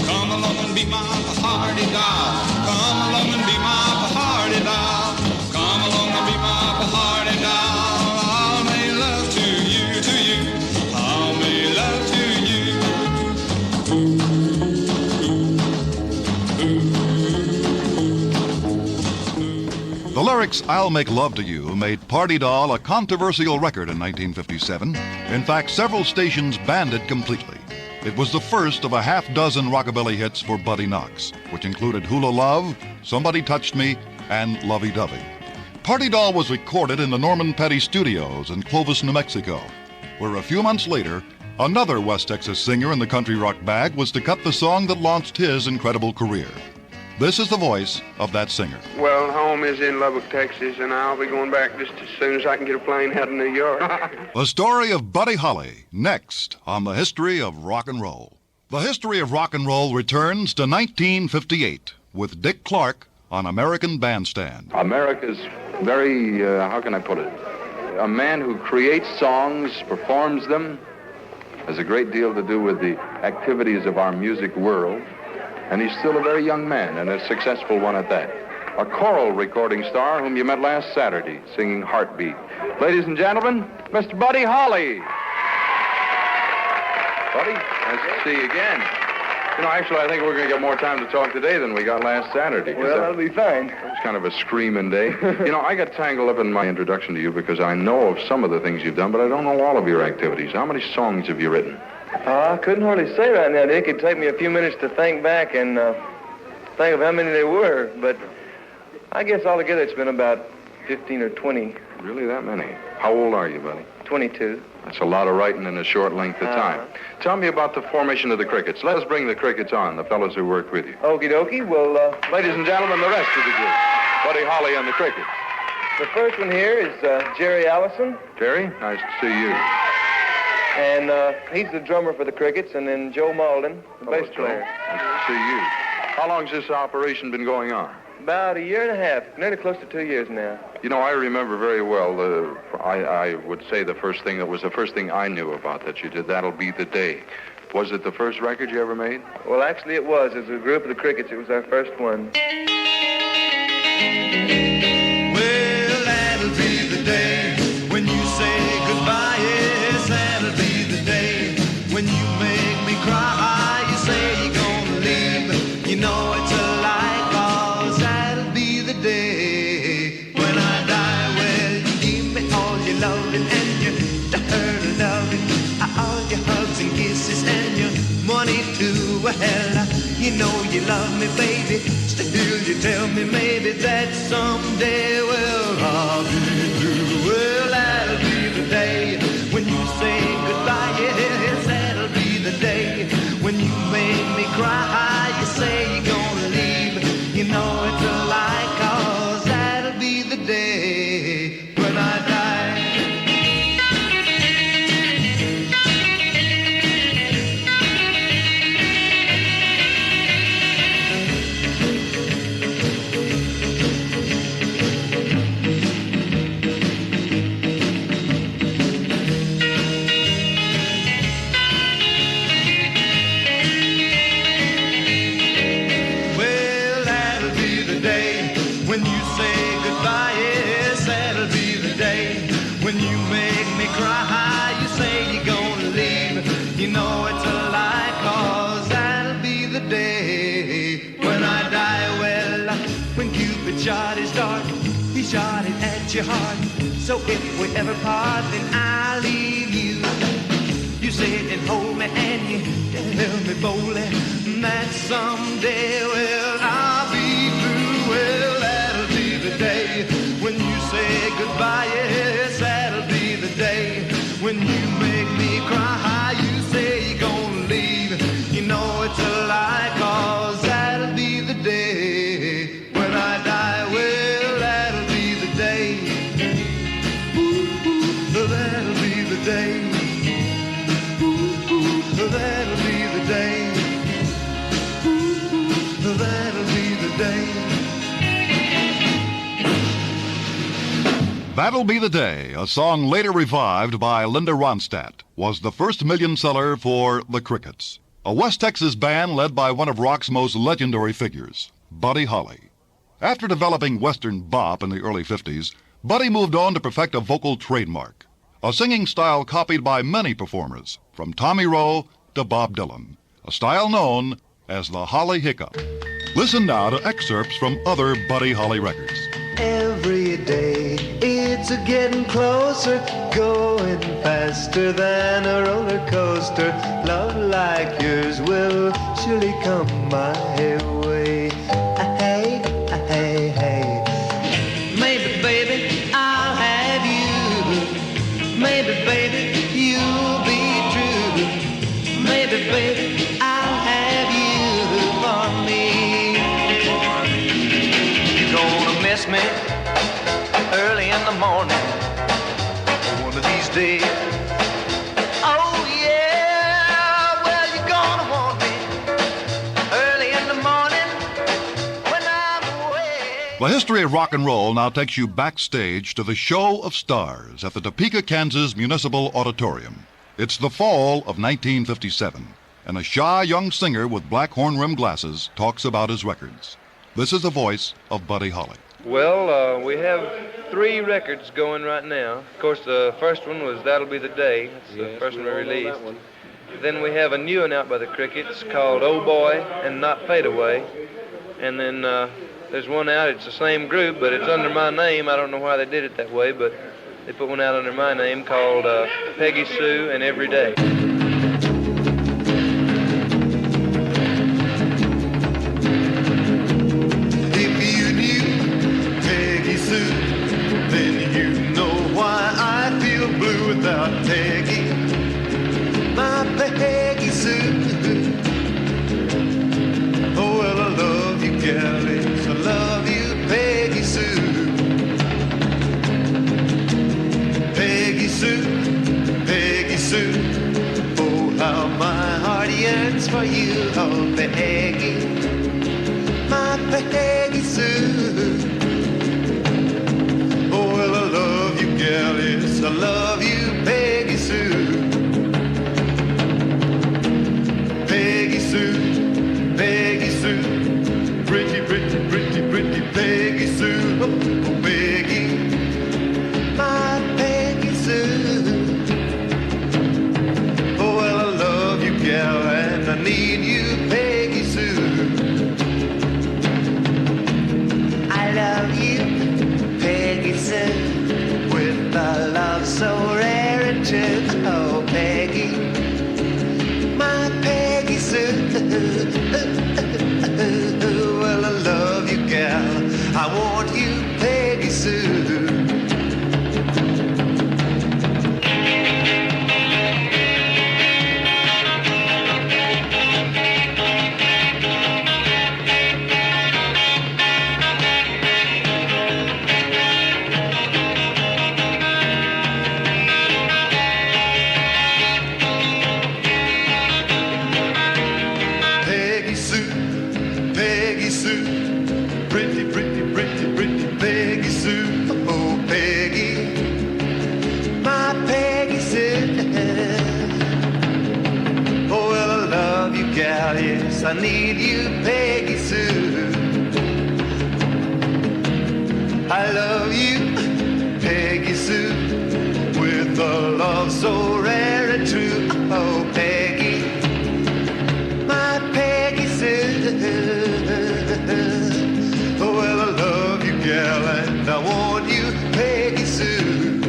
Come along and be my party doll. Come along and Knox' I'll Make Love to You made Party Doll a controversial record in 1957. In fact, several stations banned it completely. It was the first of a half-dozen rockabilly hits for Buddy Knox, which included Hula Love, Somebody Touched Me, and Lovey Dovey. Party Doll was recorded in the Norman Petty Studios in Clovis, New Mexico, where a few months later, another West Texas singer in the country rock bag was to cut the song that launched his incredible career. This is the voice of that singer. Well, home is in Lubbock, Texas, and I'll be going back just as soon as I can get a plane out of New York. The story of Buddy Holly, next on The History of Rock and Roll. The History of Rock and Roll returns to 1958 with Dick Clark on American Bandstand. America's very, how can I put it? A man who creates songs, performs them, has a great deal to do with the activities of our music world, and he's still a very young man, and a successful one at that. A choral recording star whom you met last Saturday, singing Heartbeat. Ladies and gentlemen, Mr. Buddy Holly. Buddy, nice to see you again. You know, actually, I think we're going to get more time to talk today than we got last Saturday. Well, that'll be fine. It was kind of a screaming day. You know, I got tangled up in my introduction to you because I know of some of the things you've done, but I don't know all of your activities. How many songs have you written? I couldn't hardly say right now, Dick. It'd take me a few minutes to think back and think of how many there were, but I guess altogether it's been about 15 or 20. Really, that many? How old are you, buddy? 22. That's a lot of writing in a short length of time. Tell me about the formation of the Crickets. Let us bring the Crickets on, the fellows who worked with you. Okie dokie. Well, ladies and gentlemen, the rest of the group. Buddy Holly and the Crickets. The first one here is Jerry Allison. Jerry, nice to see you. And he's the drummer for the Crickets, and then Joe Malden, the bass player. Nice to see you. How long's this operation been going on? About a year and a half, nearly close to 2 years now. You know, I remember very well, I would say the first thing I knew about that you did, That'll Be the Day. Was it the first record you ever made? Well, actually it was. As a group of the Crickets, it was our first one. Well, that'll be the day when you say goodbye. Yes, that'll be the day when you make me cry. You say you're gonna leave. You know it's a lie, 'cause that'll be the day when I die. Well, you give me all your loving and your dirty loving, all your hugs and kisses and your money too. Well, you know you love me, baby. Still you tell me maybe that someday, well, I'll be through. Well, that'll be the day when you say goodbye. Yes, that'll be the day when you make me cry. You say you're gonna leave. You know it's a lie, 'cause that'll be the day when I die. When you make me cry, you say you're gonna leave. You know it's a lie, 'cause that'll be the day when I die. Well, when Cupid shot his dart, he shot it at your heart. So if we ever part, then I'll leave you. You sit and hold me and you tell me boldly that someday, well, I'll be through. Well, that'll be the day when you say goodbye. Yes, that'll be the day when you make me cry. You say you're gonna leave. You know it's a lie, 'cause that'll be the day when I die. Well, that'll be the day. Ooh, that'll be the day. Ooh, that'll be the day. Ooh, that'll be the day. That'll Be the Day, a song later revived by Linda Ronstadt, was the first million seller for the Crickets, a West Texas band led by one of rock's most legendary figures, Buddy Holly. After developing Western bop in the early 50s, Buddy moved on to perfect a vocal trademark, a singing style copied by many performers, from Tommy Roe to Bob Dylan, a style known as the Holly Hiccup. Listen now to excerpts from other Buddy Holly records. Every every day. It's a getting closer, going faster than a roller coaster. Love like yours will surely come my way. Hey, hey, hey. Maybe, baby, I'll have you. Maybe, baby, you'll be true. Maybe, baby, I'll have you for me. You're gonna miss me early in the morning, one of these days. Oh yeah, well you're gonna want me early in the morning when I'm away. The history of rock and roll now takes you backstage to the Show of Stars at the Topeka, Kansas Municipal Auditorium. It's the fall of 1957, and a shy young singer with black horn-rimmed glasses talks about his records. This is the voice of Buddy Holly. Well, we have 3 records going right now. Of course, the first one was That'll Be the Day. That's the first one we released. Then we have a new one out by the Crickets called Oh Boy and Not Fade Away. And then there's one out, it's the same group, but it's under my name. I don't know why they did it that way, but they put one out under my name called Peggy Sue and Every Day. Then you know why I feel blue without Peggy, my Peggy Sue. Oh, well, I love you, Gallus, I love you, Peggy Sue. Peggy Sue, Peggy Sue. Oh, how my heart yearns for you, oh, Peggy, my Peggy Sue. Yes, I love you, Peggy Sue. Peggy Sue, Peggy Sue. Pretty, pretty, pretty, pretty Peggy Sue. Oh, Peggy, my Peggy Sue. Oh, well, I love you, gal, and I need you, Peggy Sue. I love you, Peggy Sue. A love so rare and true, oh Peggy, my Peggy Sue. Well, I love you, gal, I want you, Peggy Sue. Yes, I need you, Peggy Sue. I love you, Peggy Sue, with a love so rare and true. Oh, Peggy, my Peggy Sue. Oh, well, I love you, gal, and I want you, Peggy Sue.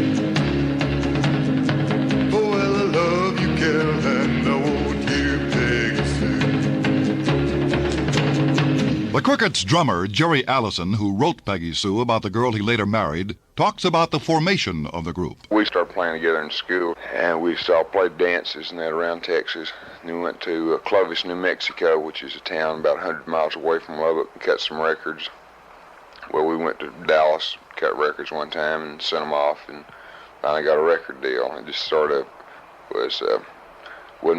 Oh, well, I love you, gal, and I want you, Peggy Sue. The Crickets drummer, Jerry Allison, who wrote Peggy Sue about the girl he later married, talks about the formation of the group. We started playing together in school, and we all played dances and that around Texas. Then we went to Clovis, New Mexico, which is a town about 100 miles away from Lubbock, and cut some records. Well, we went to Dallas, cut records one time, and sent them off, and finally got a record deal. It just sort of wasn't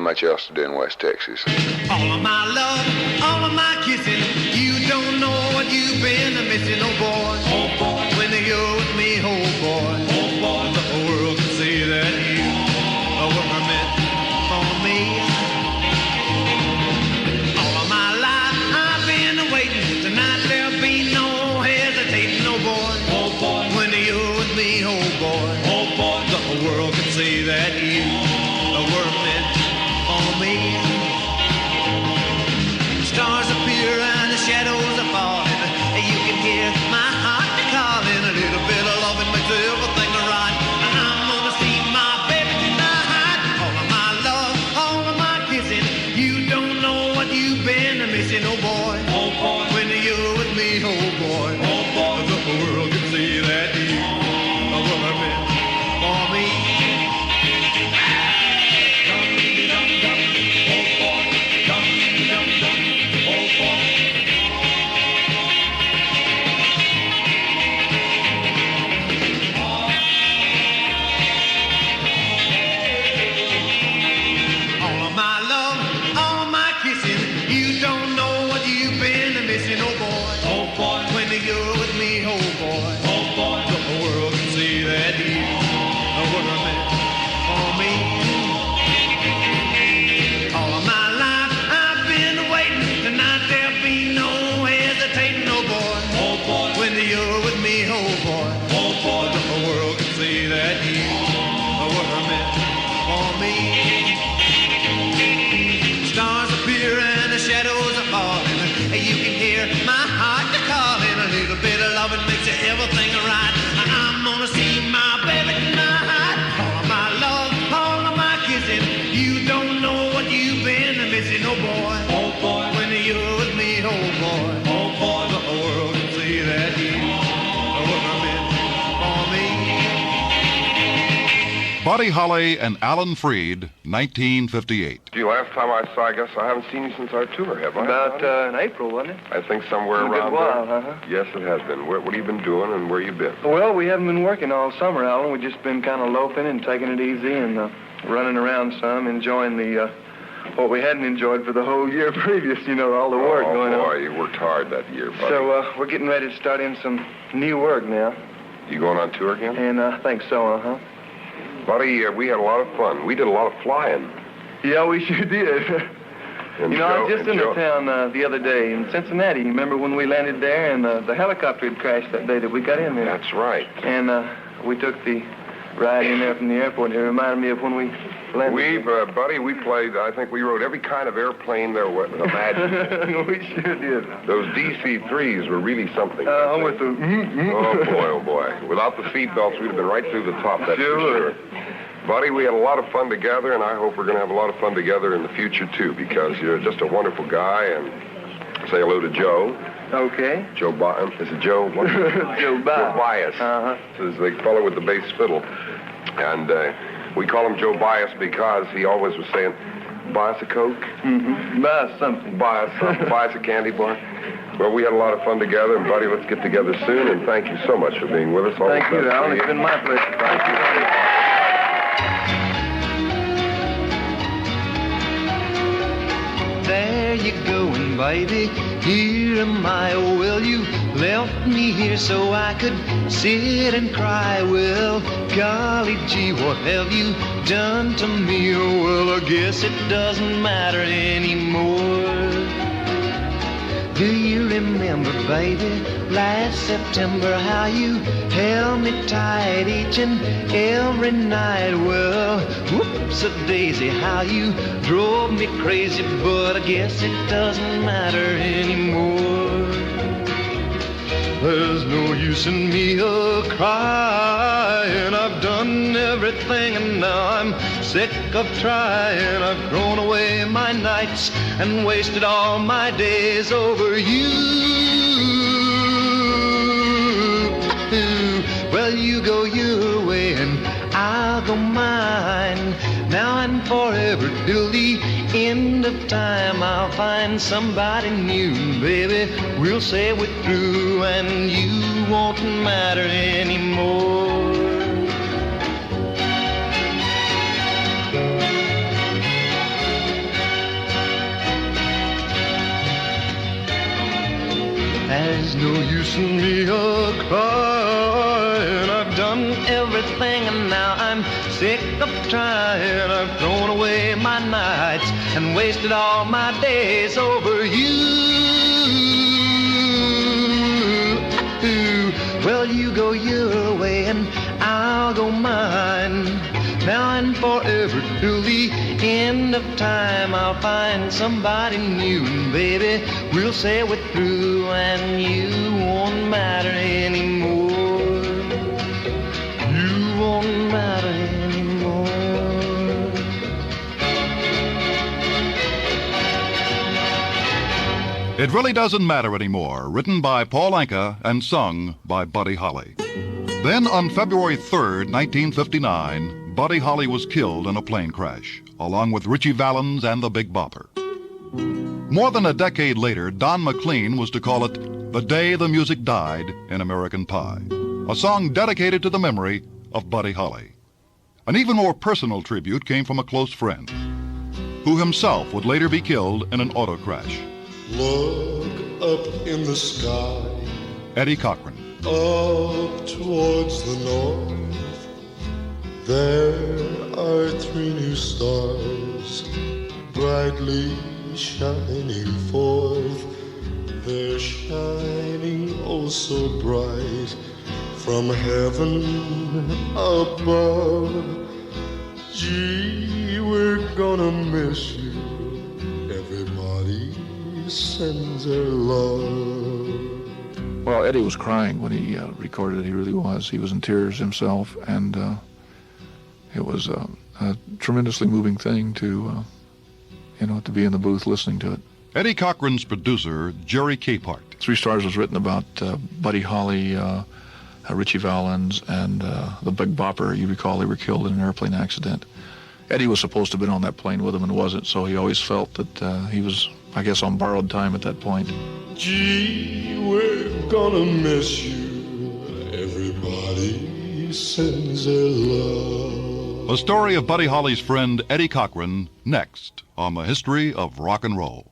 much else to do in West Texas. All of my love, all of my kissing, you don't know what you've been missing, oh boy. Oh boy. When you're with me, oh boy. Oh boy. The whole world can see that you were meant for me. All of my life I've been waiting. Tonight there'll be no hesitating, oh boy. Oh boy. When you're with me, oh boy. Oh boy. The whole world can see that you were meant for me. Stars appear and the shadows are falling. You can hear my Buddy Holly and Alan Freed, 1958. Gee, last time I saw, I guess I haven't seen you since our tour, have I? About in April, wasn't it? I think somewhere It's been a around good while, there. huh? Yes, it has been. What have you been doing and where you been? Well, we haven't been working all summer, Alan. We've just been kind of loafing and taking it easy and running around some, enjoying the what we hadn't enjoyed for the whole year previous, all the work going on. Oh, boy, you worked hard that year, buddy. So we're getting ready to start in some new work now. You going on tour again? And I think so, uh-huh. Buddy, we had a lot of fun. We did a lot of flying. Yeah, we sure did. And I was just in the town the other day in Cincinnati. You remember when we landed there and the helicopter had crashed that day that we got in there? That's right. And we took the ride in there from the airport. It reminded me of when we landed. Buddy, we played, I think we rode every kind of airplane there was imaginable. We sure did. Those DC-3s were really something. With the... Oh, boy. Without the seatbelts, we'd have been right through the top, that's for sure. Buddy, we had a lot of fun together, and I hope we're going to have a lot of fun together in the future, too, because you're just a wonderful guy, and say hello to Joe. Okay. Joe Bias. Is it Joe? What? Joe Bias. Uh-huh. This is the fellow with the bass fiddle. And we call him Joe Bias because he always was saying, buy us a Coke? Mm-hmm. Buy us something. Buy us something. Buy us a candy bar. Well, we had a lot of fun together, and, buddy, let's get together soon, and thank you so much for being with us. Thank you, Alan. It's been my pleasure. Thank you. There you going, baby, here am I. Oh, well, you left me here so I could sit and cry. Well, golly gee, what have you done to me? Oh, well, I guess it doesn't matter anymore. Do you remember, baby, last September, how you held me tight each and every night? Well, whoops-a-daisy, how you drove me crazy, but I guess it doesn't matter anymore. There's no use in me a-crying. I've done everything and now I'm sick of trying. I've thrown away my nights and wasted all my days over you. Well, you go your way and I'll go mine. Now and forever till the end of time, I'll find somebody new, baby. We'll say we're through and you won't matter anymore. There's no use in me a-crying. I've done everything and now I'm sick of trying. I've thrown away my nights and wasted all my days over you. Well, you go your way and I'll go mine. Now and forever till the end of time, I'll find somebody new, and baby, we'll say we're through and you won't matter anymore. You won't matter anymore. It Really Doesn't Matter Anymore, written by Paul Anka and sung by Buddy Holly. Then on February 3rd, 1959, Buddy Holly was killed in a plane crash, along with Ritchie Valens and the Big Bopper. More than a decade later, Don McLean was to call it The Day the Music Died in American Pie, a song dedicated to the memory of Buddy Holly. An even more personal tribute came from a close friend, who himself would later be killed in an auto crash. Look up in the sky, Eddie Cochran. up towards the north. There are 3 new stars, brightly shining forth. They're shining oh so bright from heaven above. Gee, we're gonna miss you. Everybody sends their love. Well, Eddie was crying when he recorded it. He really was. He was in tears himself, and it was a tremendously moving thing to be in the booth listening to it. Eddie Cochran's producer, Jerry Capehart. 3 Stars was written about Buddy Holly Richie Valens and the Big Bopper. You recall they were killed in an airplane accident. Eddie was supposed to have been on that plane with him and wasn't, so he always felt that he was, I guess, on borrowed time at that point. Gee, we're gonna miss you. Everybody sends their love. The story of Buddy Holly's friend Eddie Cochran, next on the History of Rock and Roll.